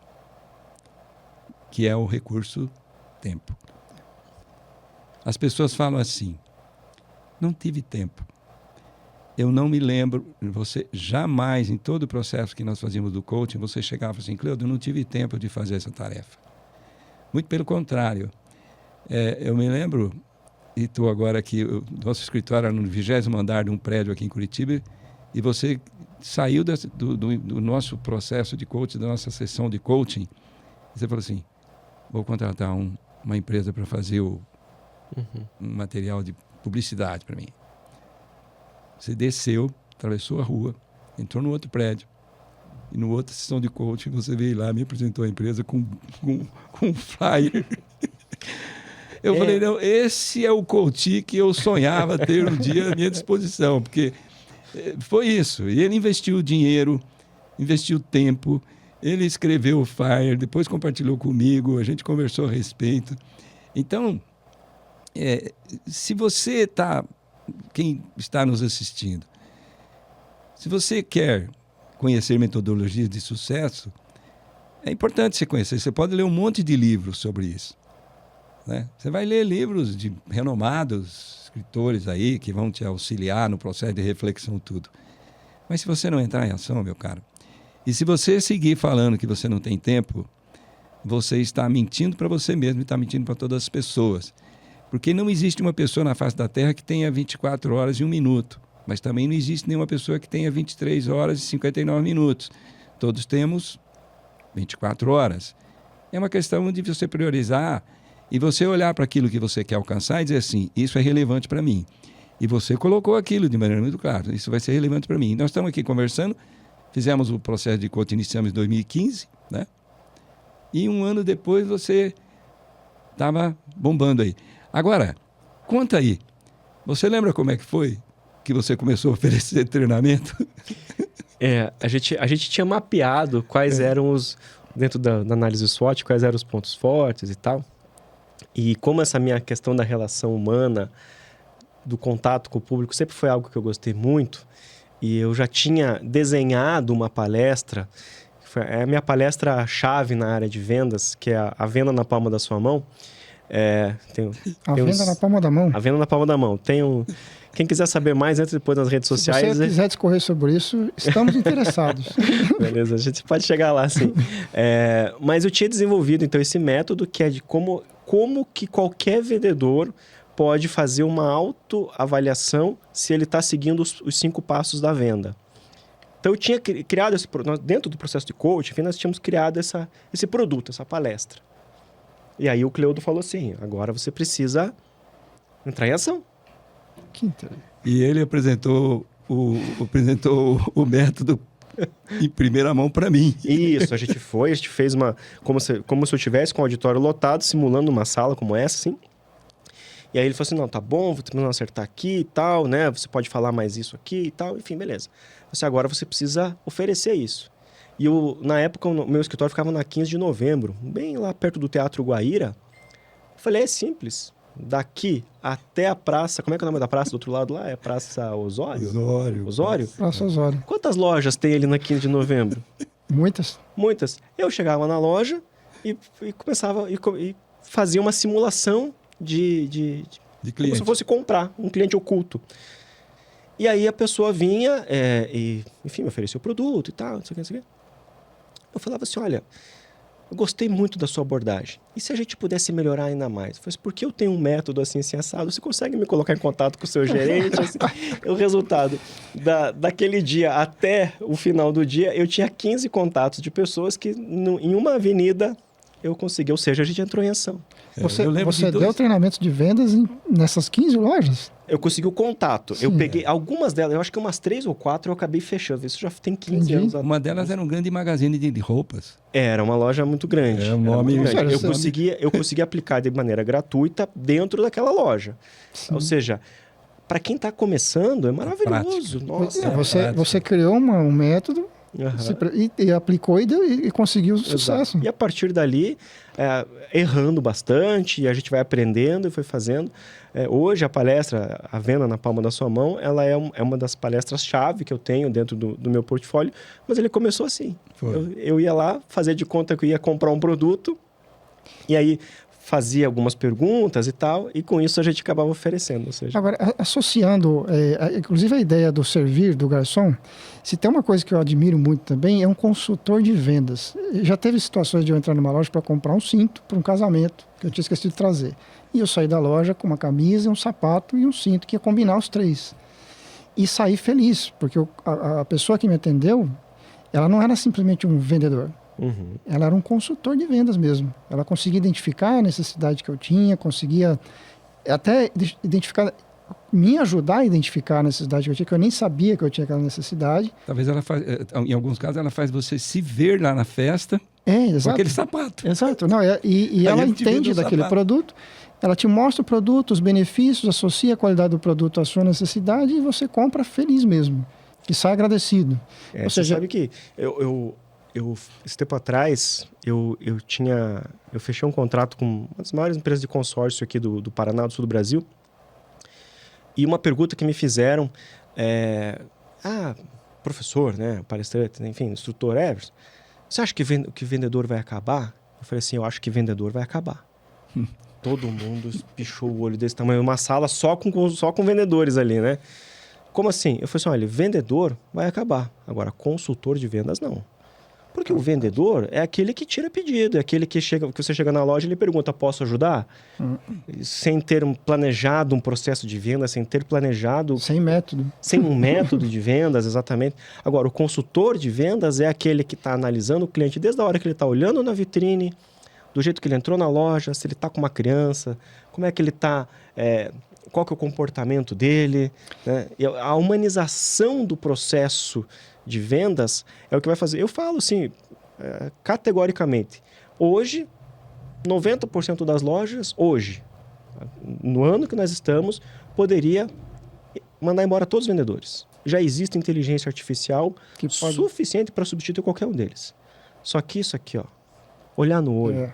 Que é o recurso tempo. As pessoas falam assim, não tive tempo. Eu não me lembro, você jamais, em todo o processo que nós fazíamos do coaching, você chegava assim, Cleudo, eu não tive tempo de fazer essa tarefa. Muito pelo contrário. Eu me lembro, e estou agora aqui, nosso escritório era no 20º andar de um prédio aqui em Curitiba, e você saiu do nosso processo de coaching, da nossa sessão de coaching, e você falou assim, vou contratar uma empresa para fazer um material de publicidade para mim. Você desceu, atravessou a rua, entrou no outro prédio. E no outra sessão de coaching, você veio lá, me apresentou a empresa com um flyer. Eu falei, não, esse é o coaching que eu sonhava ter um dia à minha disposição. Porque foi isso. E ele investiu dinheiro, investiu tempo, ele escreveu o flyer, depois compartilhou comigo, a gente conversou a respeito. Então, se você quem está nos assistindo, se você quer conhecer metodologias de sucesso, é importante você conhecer. Você pode ler um monte de livros sobre isso. né? Você vai ler livros de renomados escritores aí que vão te auxiliar no processo de reflexão, tudo. Mas se você não entrar em ação, meu caro, e se você seguir falando que você não tem tempo, você está mentindo para você mesmo e está mentindo para todas as pessoas. Porque não existe uma pessoa na face da Terra que tenha 24 horas e 1 minuto. Mas também não existe nenhuma pessoa que tenha 23 horas e 59 minutos. Todos temos 24 horas. É uma questão de você priorizar e você olhar para aquilo que você quer alcançar e dizer assim, isso é relevante para mim. E você colocou aquilo de maneira muito clara, isso vai ser relevante para mim. Nós estamos aqui conversando, fizemos o processo de coaching, iniciamos em 2015, né? E 1 ano depois você estava bombando aí. Agora, conta aí, você lembra como é que foi que você começou a oferecer treinamento? A gente tinha mapeado quais eram os, dentro da análise SWOT, quais eram os pontos fortes e tal. E como essa minha questão da relação humana, do contato com o público, sempre foi algo que eu gostei muito. E eu já tinha desenhado uma palestra, é a minha palestra-chave na área de vendas, que é a venda na palma da sua mão. Venda na palma da mão? A venda na palma da mão. Quem quiser saber mais, entre depois nas redes sociais. Se você quiser discorrer sobre isso, estamos interessados. Beleza, a gente pode chegar lá, sim. Mas eu tinha desenvolvido, então, esse método que é de como que qualquer vendedor pode fazer uma autoavaliação se ele está seguindo os 5 passos da venda. Então, eu tinha criado dentro do processo de coaching, nós tínhamos criado esse produto, essa palestra. E aí o Cleudo falou assim, agora você precisa entrar em ação. Que interessante. E ele apresentou o método em primeira mão para mim. Isso, a gente fez como se eu estivesse com o auditório lotado, simulando uma sala como essa, assim. E aí ele falou assim, não, tá bom, vou terminar de acertar aqui e tal, né? Você pode falar mais isso aqui e tal, enfim, beleza. Agora você precisa oferecer isso. E na época, o meu escritório ficava na 15 de novembro, bem lá perto do Teatro Guaíra. Eu falei, é simples. Daqui até a praça... Como é que é o nome da praça do outro lado lá? É Praça Osório? Osório? Praça Osório. Quantas lojas tem ali na 15 de novembro? Muitas. Muitas. Eu chegava na loja e começava... E fazia uma simulação de cliente. Como se fosse comprar um cliente oculto. E aí a pessoa vinha enfim, me oferecia o produto e tal, não sei o que. Eu falava assim, olha, eu gostei muito da sua abordagem. E se a gente pudesse melhorar ainda mais? Eu falei, porque eu tenho um método assim assado, você consegue me colocar em contato com o seu gerente? Assim, o resultado, daquele dia até o final do dia, eu tinha 15 contatos de pessoas que em uma avenida eu consegui, ou seja, a gente entrou em ação. Você deu treinamentos de vendas nessas 15 lojas? Eu consegui o contato. Sim, eu peguei algumas delas, eu acho que umas 3 ou 4 eu acabei fechando. Isso já tem 15 anos. Uma delas era um grande magazine de roupas. Era uma loja muito grande. É um nome muito grande. Eu consegui aplicar de maneira gratuita dentro daquela loja. Sim. Ou seja, para quem está começando, é maravilhoso. Nossa, você criou um método e aplicou e conseguiu sucesso. Exato. E a partir dali, errando bastante, e a gente vai aprendendo e foi fazendo. Hoje a palestra, a venda na palma da sua mão, ela é uma das palestras-chave que eu tenho dentro do meu portfólio, mas ele começou assim. Eu ia lá, fazer de conta que eu ia comprar um produto, e aí fazia algumas perguntas e tal, e com isso a gente acabava oferecendo. Ou seja... Agora, associando, inclusive a ideia do servir, do garçom, se tem uma coisa que eu admiro muito também, é um consultor de vendas. Já teve situações de eu entrar numa loja para comprar um cinto para um casamento, que eu tinha esquecido de trazer. E eu saí da loja com uma camisa, um sapato e um cinto, que ia combinar os 3. E saí feliz, porque a pessoa que me atendeu, ela não era simplesmente um vendedor. Uhum. Ela era um consultor de vendas mesmo. Ela conseguia identificar a necessidade que eu tinha, conseguia até identificar, me ajudar a identificar a necessidade que eu tinha, que eu nem sabia que eu tinha aquela necessidade. Talvez ela faz, em alguns casos, ela faz você se ver lá na festa exato. com aquele sapato. Exato. Não, e ela entende daquele produto, ela te mostra o produto, os benefícios, associa a qualidade do produto à sua necessidade e você compra feliz mesmo. E sai agradecido. Ou seja, você sabe que esse tempo atrás, eu fechei um contrato com uma das maiores empresas de consórcio aqui do Paraná, do sul do Brasil. E uma pergunta que me fizeram professor, né, palestrante, enfim, instrutor Everson, você acha que vendedor vai acabar? Eu falei assim, eu acho que vendedor vai acabar. Todo mundo pichou o olho desse tamanho. Uma sala só com vendedores ali, né? Como assim? Eu falei assim, olha, vendedor vai acabar. Agora, consultor de vendas, não. Porque o vendedor é aquele que tira pedido, é aquele que você chega na loja e ele pergunta, posso ajudar? Sem ter planejado um processo de venda, sem ter planejado... Sem método. Sem um método de vendas, exatamente. Agora, o consultor de vendas é aquele que está analisando o cliente desde a hora que ele está olhando na vitrine, do jeito que ele entrou na loja, se ele está com uma criança, como é que ele está... qual que é o comportamento dele, né? E a humanização do processo de vendas é o que vai fazer. Eu falo assim, categoricamente, hoje, 90% das lojas, hoje, no ano que nós estamos, poderia mandar embora todos os vendedores. Já existe inteligência artificial suficiente para substituir qualquer um deles. Só que isso aqui, ó, olhar no olho,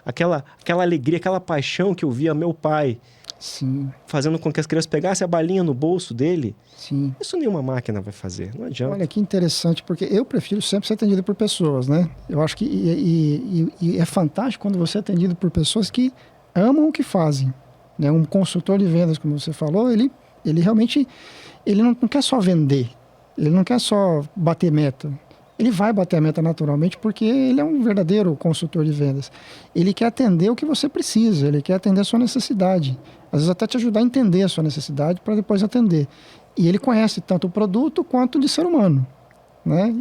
aquela alegria, aquela paixão que eu via meu pai... Sim. Fazendo com que as crianças pegassem a balinha no bolso dele. Sim. Isso nenhuma máquina vai fazer, não adianta. Olha, que interessante, porque eu prefiro sempre ser atendido por pessoas, né? Eu acho que e é fantástico quando você é atendido por pessoas que amam o que fazem. Né? Um consultor de vendas, como você falou, ele realmente ele não quer só vender, ele não quer só bater meta. Ele vai bater a meta naturalmente porque ele é um verdadeiro consultor de vendas. Ele quer atender o que você precisa, ele quer atender a sua necessidade. Às vezes até te ajudar a entender a sua necessidade para depois atender. E ele conhece tanto o produto quanto de ser humano, né?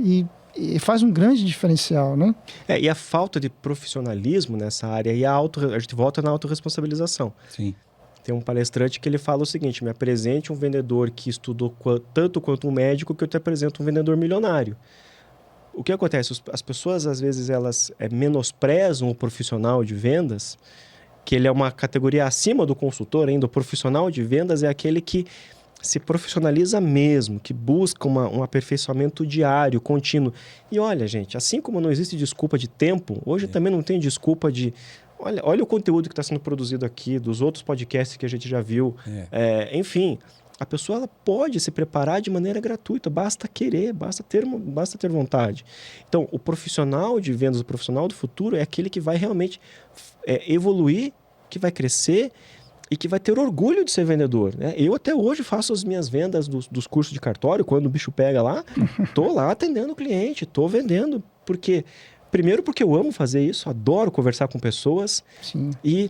E faz um grande diferencial, né? E a falta de profissionalismo nessa área, e a gente volta na autorresponsabilização. Sim. Tem um palestrante que ele fala o seguinte, me apresente um vendedor que estudou tanto quanto um médico que eu te apresento um vendedor milionário. O que acontece? As pessoas, às vezes, elas menosprezam o profissional de vendas, que ele é uma categoria acima do consultor ainda. O profissional de vendas é aquele que se profissionaliza mesmo, que busca um aperfeiçoamento diário, contínuo. E olha, gente, assim como não existe desculpa de tempo, hoje também não tem desculpa de... Olha o conteúdo que está sendo produzido aqui, dos outros podcasts que a gente já viu. Enfim... A pessoa ela pode se preparar de maneira gratuita, basta querer, basta ter vontade. Então, o profissional de vendas, o profissional do futuro é aquele que vai realmente evoluir, que vai crescer e que vai ter orgulho de ser vendedor. Né? Eu até hoje faço as minhas vendas dos cursos de cartório, quando o bicho pega lá, estou lá atendendo o cliente, estou vendendo. Primeiro porque eu amo fazer isso, adoro conversar com pessoas. Sim. E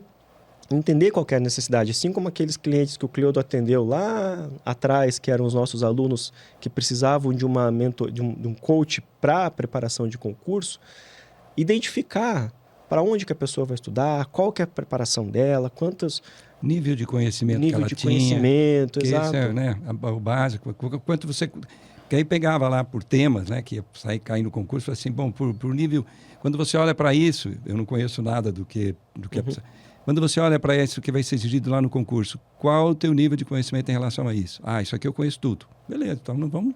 entender qual que é a necessidade, assim como aqueles clientes que o Cleudo atendeu lá atrás, que eram os nossos alunos que precisavam de um coach para preparação de concurso, identificar para onde que a pessoa vai estudar, qual que é a preparação dela, quantos... Nível de conhecimento que ela tinha. Conhecimento, que exato. Esse é, né, o básico. Quanto você... Que aí pegava lá por temas, né, que ia sair caindo no concurso, assim, bom, por nível... Quando você olha para isso, eu não conheço nada do que Quando você olha para isso que vai ser exigido lá no concurso, qual o teu nível de conhecimento em relação a isso? Isso aqui eu conheço tudo. Beleza, então não vamos...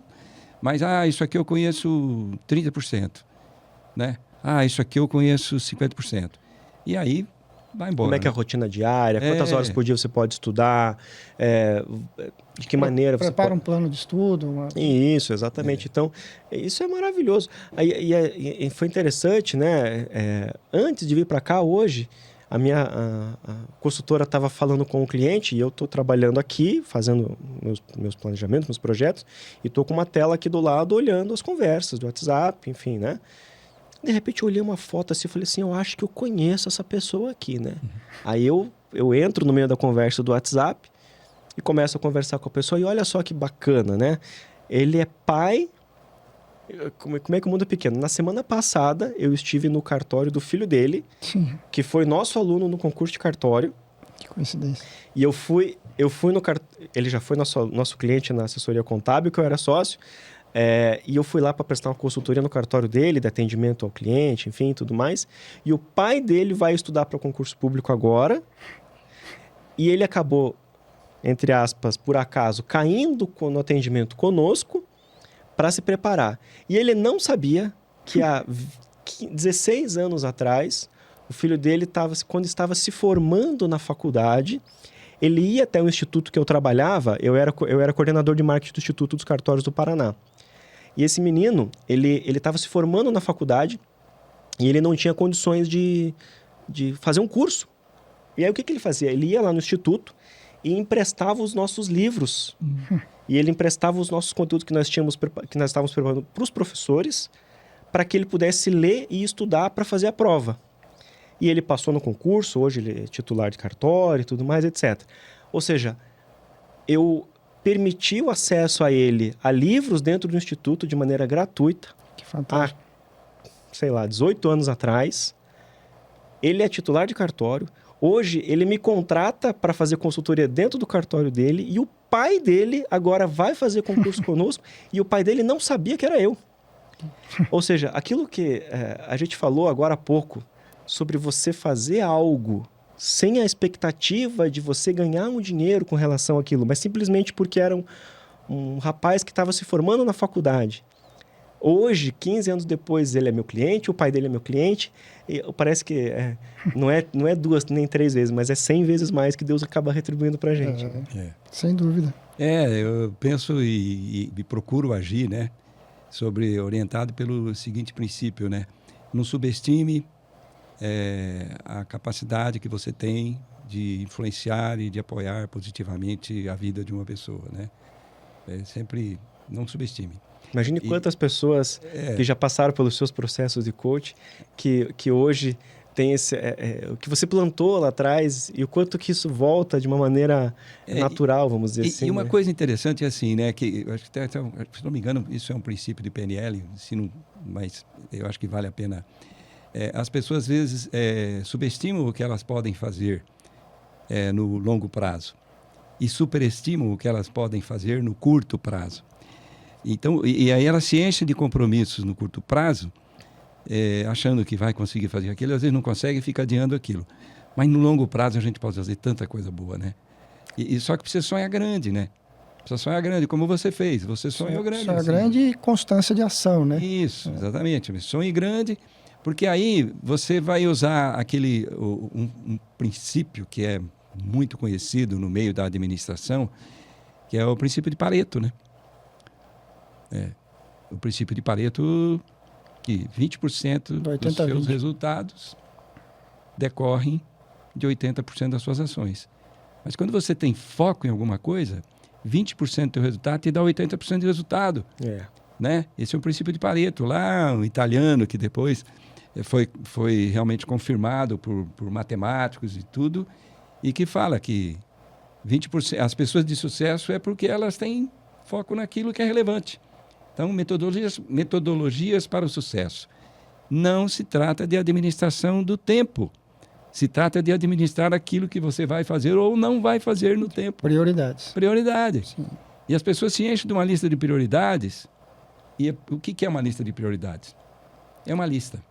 Mas, isso aqui eu conheço 30%, né? Isso aqui eu conheço 50%. E aí, vai embora. Como é que é a rotina diária? Quantas horas por dia você pode estudar? De que maneira você prepara um plano de estudo. Isso, exatamente. Então, isso é maravilhoso. E foi interessante, né? Antes de vir para cá, hoje... A consultora estava falando com o cliente e eu estou trabalhando aqui, fazendo meus planejamentos, meus projetos, e estou com uma tela aqui do lado olhando as conversas do WhatsApp, enfim, né? De repente eu olhei uma foto assim e falei assim, eu acho que eu conheço essa pessoa aqui, né? Aí eu entro no meio da conversa do WhatsApp e começo a conversar com a pessoa e olha só que bacana, né? Ele é pai... Como é que o mundo é pequeno? Na semana passada, eu estive no cartório do filho dele, Sim. que foi nosso aluno no concurso de cartório. Que coincidência. E eu fui no cartório... Ele já foi nosso cliente na assessoria contábil, que eu era sócio. E eu fui lá para prestar uma consultoria no cartório dele, de atendimento ao cliente, enfim, tudo mais. E o pai dele vai estudar para o concurso público agora. E ele acabou, entre aspas, por acaso, caindo no atendimento conosco, para se preparar. E ele não sabia que há 16 anos atrás, o filho dele, quando estava se formando na faculdade, ele ia até o instituto que eu trabalhava, eu era coordenador de marketing do Instituto dos Cartórios do Paraná. E esse menino, ele estava se formando na faculdade e ele não tinha condições de fazer um curso. E aí o que ele fazia? Ele ia lá no instituto e emprestava os nossos livros. E ele emprestava os nossos conteúdos que nós estávamos preparando para os professores, para que ele pudesse ler e estudar para fazer a prova. E ele passou no concurso, hoje ele é titular de cartório e tudo mais, etc. Ou seja, eu permiti o acesso a ele a livros dentro do instituto de maneira gratuita. Que fantástico. Há, 18 anos atrás. Ele é titular de cartório. Hoje, ele me contrata para fazer consultoria dentro do cartório dele e o pai dele agora vai fazer concurso conosco e o pai dele não sabia que era eu. Ou seja, aquilo que a gente falou agora há pouco sobre você fazer algo sem a expectativa de você ganhar um dinheiro com relação àquilo, mas simplesmente porque era um rapaz que estava se formando na faculdade. Hoje, 15 anos depois, ele é meu cliente, o pai dele é meu cliente. E parece que não é 2 nem 3 vezes, mas é 100 vezes mais que Deus acaba retribuindo para a gente. Sem dúvida. Eu penso e procuro agir, né? Orientado pelo seguinte princípio, né? Não subestime a capacidade que você tem de influenciar e de apoiar positivamente a vida de uma pessoa, né? Sempre não subestime. Imagine quantas pessoas que já passaram pelos seus processos de coach, que hoje tem o que você plantou lá atrás e o quanto que isso volta de uma maneira natural, vamos dizer assim. E uma coisa interessante é assim, né? Que eu acho que se não me engano, isso é um princípio de PNL, mas eu acho que vale a pena. As pessoas às vezes subestimam o que elas podem fazer no longo prazo e superestimam o que elas podem fazer no curto prazo. Então, e aí ela se enche de compromissos no curto prazo, achando que vai conseguir fazer aquilo, às vezes não consegue e fica adiando aquilo. Mas no longo prazo a gente pode fazer tanta coisa boa, né? E só que precisa sonhar grande, né? Precisa sonhar grande, como você fez. Você sonhou grande. Sonhar grande e constância de ação, né? Isso, exatamente. Sonhe grande, porque aí você vai usar um princípio que é muito conhecido no meio da administração, que é o princípio de Pareto, né? O princípio de Pareto, que 20% dos seus resultados decorrem de 80% das suas ações. Mas quando você tem foco em alguma coisa, 20% do teu resultado te dá 80% de resultado. Né? Esse é o princípio de Pareto, lá um italiano que depois foi realmente confirmado por matemáticos e tudo, e que fala que 20%, as pessoas de sucesso é porque elas têm foco naquilo que é relevante. Então, metodologias para o sucesso. Não se trata de administração do tempo. Se trata de administrar aquilo que você vai fazer ou não vai fazer no tempo. Prioridades. Prioridades. Sim. E as pessoas se enchem de uma lista de prioridades. E o que é uma lista de prioridades? É uma lista.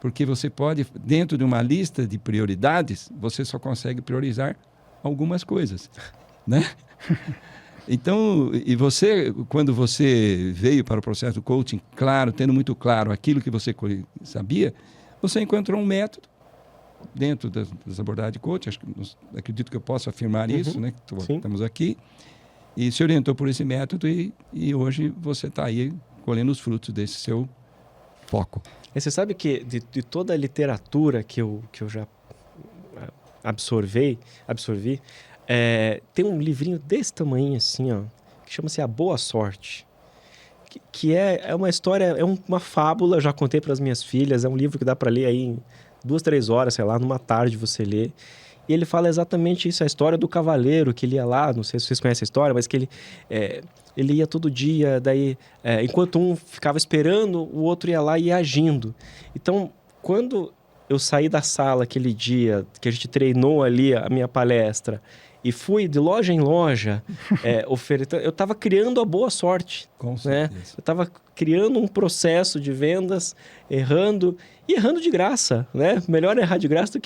Porque você pode, dentro de uma lista de prioridades, você só consegue priorizar algumas coisas, né? Então, quando você veio para o processo do coaching, claro, tendo muito claro aquilo que você sabia, você encontrou um método dentro das abordagens de coaching, acredito que eu posso afirmar isso, né? Estamos aqui, e se orientou por esse método e hoje você está aí colhendo os frutos desse seu foco. E você sabe que de toda a literatura que eu já absorvi, tem um livrinho desse tamanho assim, ó, que chama-se A Boa Sorte, que é uma história, é uma fábula, eu já contei para as minhas filhas, é um livro que dá para ler aí em 2, 3 horas, sei lá, numa tarde você lê. E ele fala exatamente isso, a história do cavaleiro, que ele ia lá, não sei se vocês conhecem a história, mas que ele ia todo dia, daí, enquanto um ficava esperando, o outro ia lá e ia agindo. Então, quando eu saí da sala aquele dia, que a gente treinou ali a minha palestra, e fui de loja em loja oferecendo, eu estava criando a boa sorte. Com certeza. Né? Eu estava criando um processo de vendas, errando de graça. Né? Melhor errar de graça do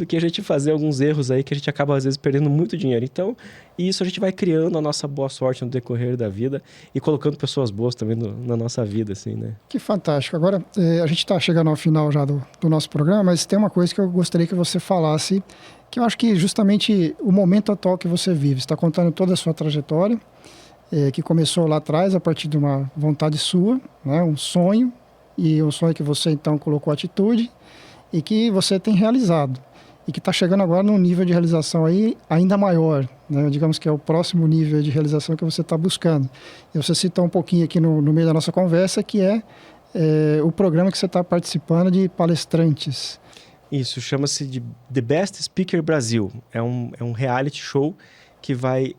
que a gente fazer alguns erros aí que a gente acaba às vezes perdendo muito dinheiro. Então, isso a gente vai criando a nossa boa sorte no decorrer da vida e colocando pessoas boas também na nossa vida, assim, né? Que fantástico. Agora, a gente está chegando ao final já do nosso programa, mas tem uma coisa que eu gostaria que você falasse, que eu acho que justamente o momento atual que você vive. Você está contando toda a sua trajetória, que começou lá atrás a partir de uma vontade sua, né? Um sonho, e um sonho que você então colocou atitude, e que você tem realizado. e que está chegando agora num nível de realização aí ainda maior, né? Digamos que é o próximo nível de realização que você está buscando. E você citou um pouquinho aqui no meio da nossa conversa, que é o programa que você está participando de palestrantes. Isso, chama-se de The Best Speaker Brasil. É um reality show que vai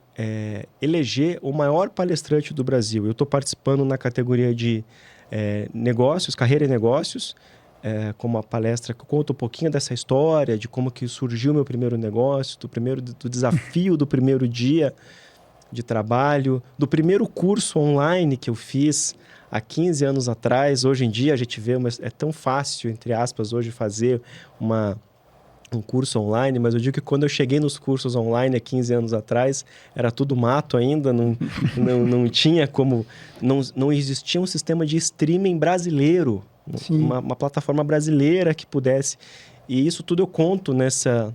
eleger o maior palestrante do Brasil. Eu estou participando na categoria de negócios, carreira e negócios, com uma palestra que conta um pouquinho dessa história, de como que surgiu o meu primeiro negócio, do desafio do primeiro dia de trabalho, do primeiro curso online que eu fiz há 15 anos atrás. Hoje em dia a gente vê, é tão fácil, entre aspas, hoje fazer um curso online, mas eu digo que quando eu cheguei nos cursos online há 15 anos atrás, era tudo mato ainda, não tinha como... Não existia um sistema de streaming brasileiro, uma plataforma brasileira que pudesse... E isso tudo eu conto nessa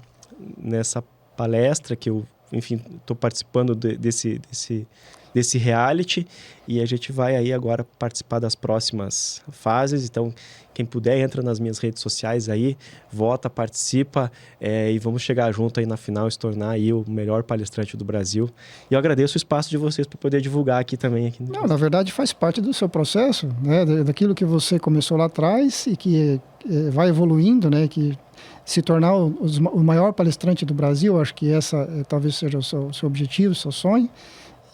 palestra que eu, enfim, estou participando desse reality, e a gente vai aí agora participar das próximas fases. Então, quem puder, entra nas minhas redes sociais aí, vota, participa, e vamos chegar junto aí na final e se tornar aí o melhor palestrante do Brasil. E eu agradeço o espaço de vocês para poder divulgar aqui também. Não, na verdade faz parte do seu processo, né? Daquilo que você começou lá atrás e que vai evoluindo, né? Que se tornar o maior palestrante do Brasil, acho que essa talvez seja o seu objetivo, o seu sonho.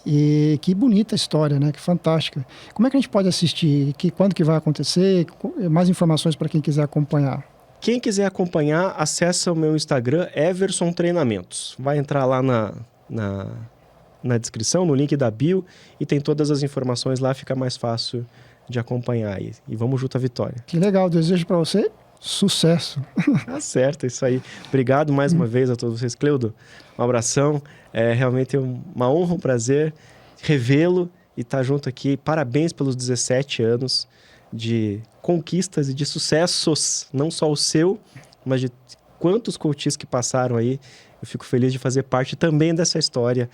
E que bonita história, né? Que fantástica. Como é que a gente pode assistir? Quando que vai acontecer? Mais informações para quem quiser acompanhar. Quem quiser acompanhar, acessa o meu Instagram, Everson Treinamentos. Vai entrar lá na descrição, no link da bio, e tem todas as informações lá, fica mais fácil de acompanhar. E vamos junto à vitória. Que legal, desejo para você sucesso. Tá certo, isso aí. Obrigado mais uma vez a todos vocês. Cleudo, um abração. É realmente uma honra, um prazer revê-lo e estar junto aqui. Parabéns pelos 17 anos de conquistas e de sucessos, não só o seu, mas de quantos coaches que passaram aí. Eu fico feliz de fazer parte também dessa história.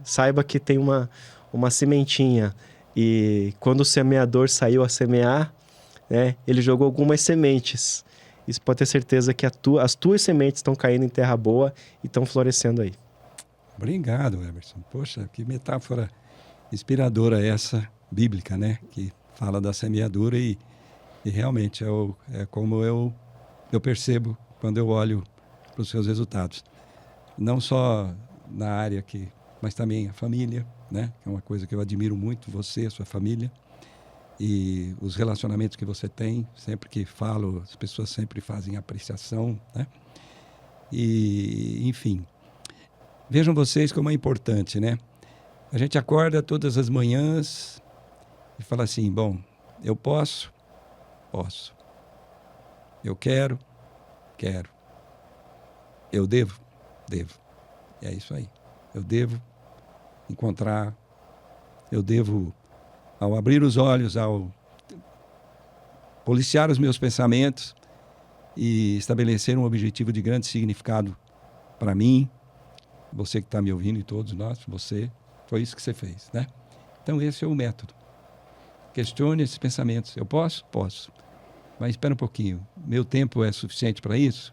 Saiba que tem uma sementinha, e quando o semeador saiu a semear, né, ele jogou algumas sementes. Isso pode ter certeza que as tuas sementes estão caindo em terra boa e estão florescendo aí. Obrigado, Everson. Poxa, que metáfora inspiradora essa, bíblica, né? Que fala da semeadura e realmente é como eu percebo quando eu olho para os seus resultados. Não só na área mas também a família, né? Que é uma coisa que eu admiro muito, você, a sua família. E os relacionamentos que você tem, sempre que falo, as pessoas sempre fazem apreciação, né? E, enfim, vejam vocês como é importante, né? A gente acorda todas as manhãs e fala assim, bom, eu posso. Eu quero. Eu devo. É isso aí. Eu devo encontrar, eu devo... Ao abrir os olhos, ao policiar os meus pensamentos e estabelecer um objetivo de grande significado para mim, você que está me ouvindo e todos nós, foi isso que você fez, né? Então esse é o método. Questione esses pensamentos. Eu posso? Posso. Mas espera um pouquinho. Meu tempo é suficiente para isso?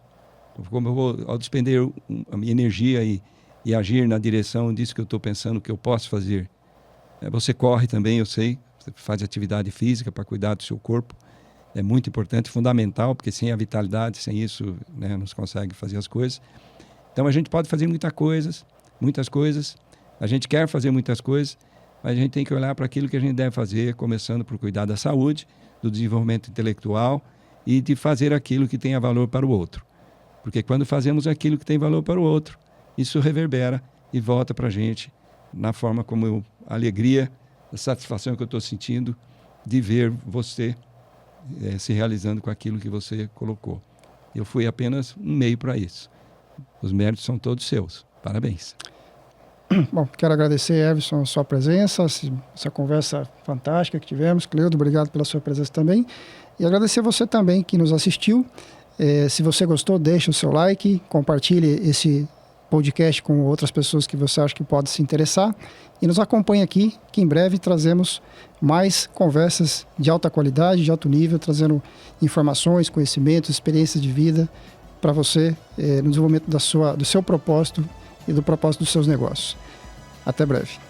Como eu vou, ao despender a minha energia e agir na direção disso que eu estou pensando que eu posso fazer? Você corre também, eu sei, você faz atividade física para cuidar do seu corpo. É muito importante, fundamental, porque sem a vitalidade, sem isso, né, não se consegue fazer as coisas. Então a gente pode fazer muitas coisas, a gente quer fazer muitas coisas, mas a gente tem que olhar para aquilo que a gente deve fazer, começando por cuidar da saúde, do desenvolvimento intelectual e de fazer aquilo que tenha valor para o outro. Porque quando fazemos aquilo que tem valor para o outro, isso reverbera e volta para a gente na forma como a alegria, a satisfação que eu estou sentindo de ver você se realizando com aquilo que você colocou. Eu fui apenas um meio para isso. Os méritos são todos seus. Parabéns. Bom, quero agradecer, Everson, a sua presença, essa conversa fantástica que tivemos. Cleudo, obrigado pela sua presença também. E agradecer você também que nos assistiu. Se você gostou, deixe o seu like, compartilhe esse podcast com outras pessoas que você acha que podem se interessar, e nos acompanhe aqui, que em breve trazemos mais conversas de alta qualidade, de alto nível, trazendo informações, conhecimentos, experiências de vida para você no desenvolvimento do seu propósito e do propósito dos seus negócios. Até breve.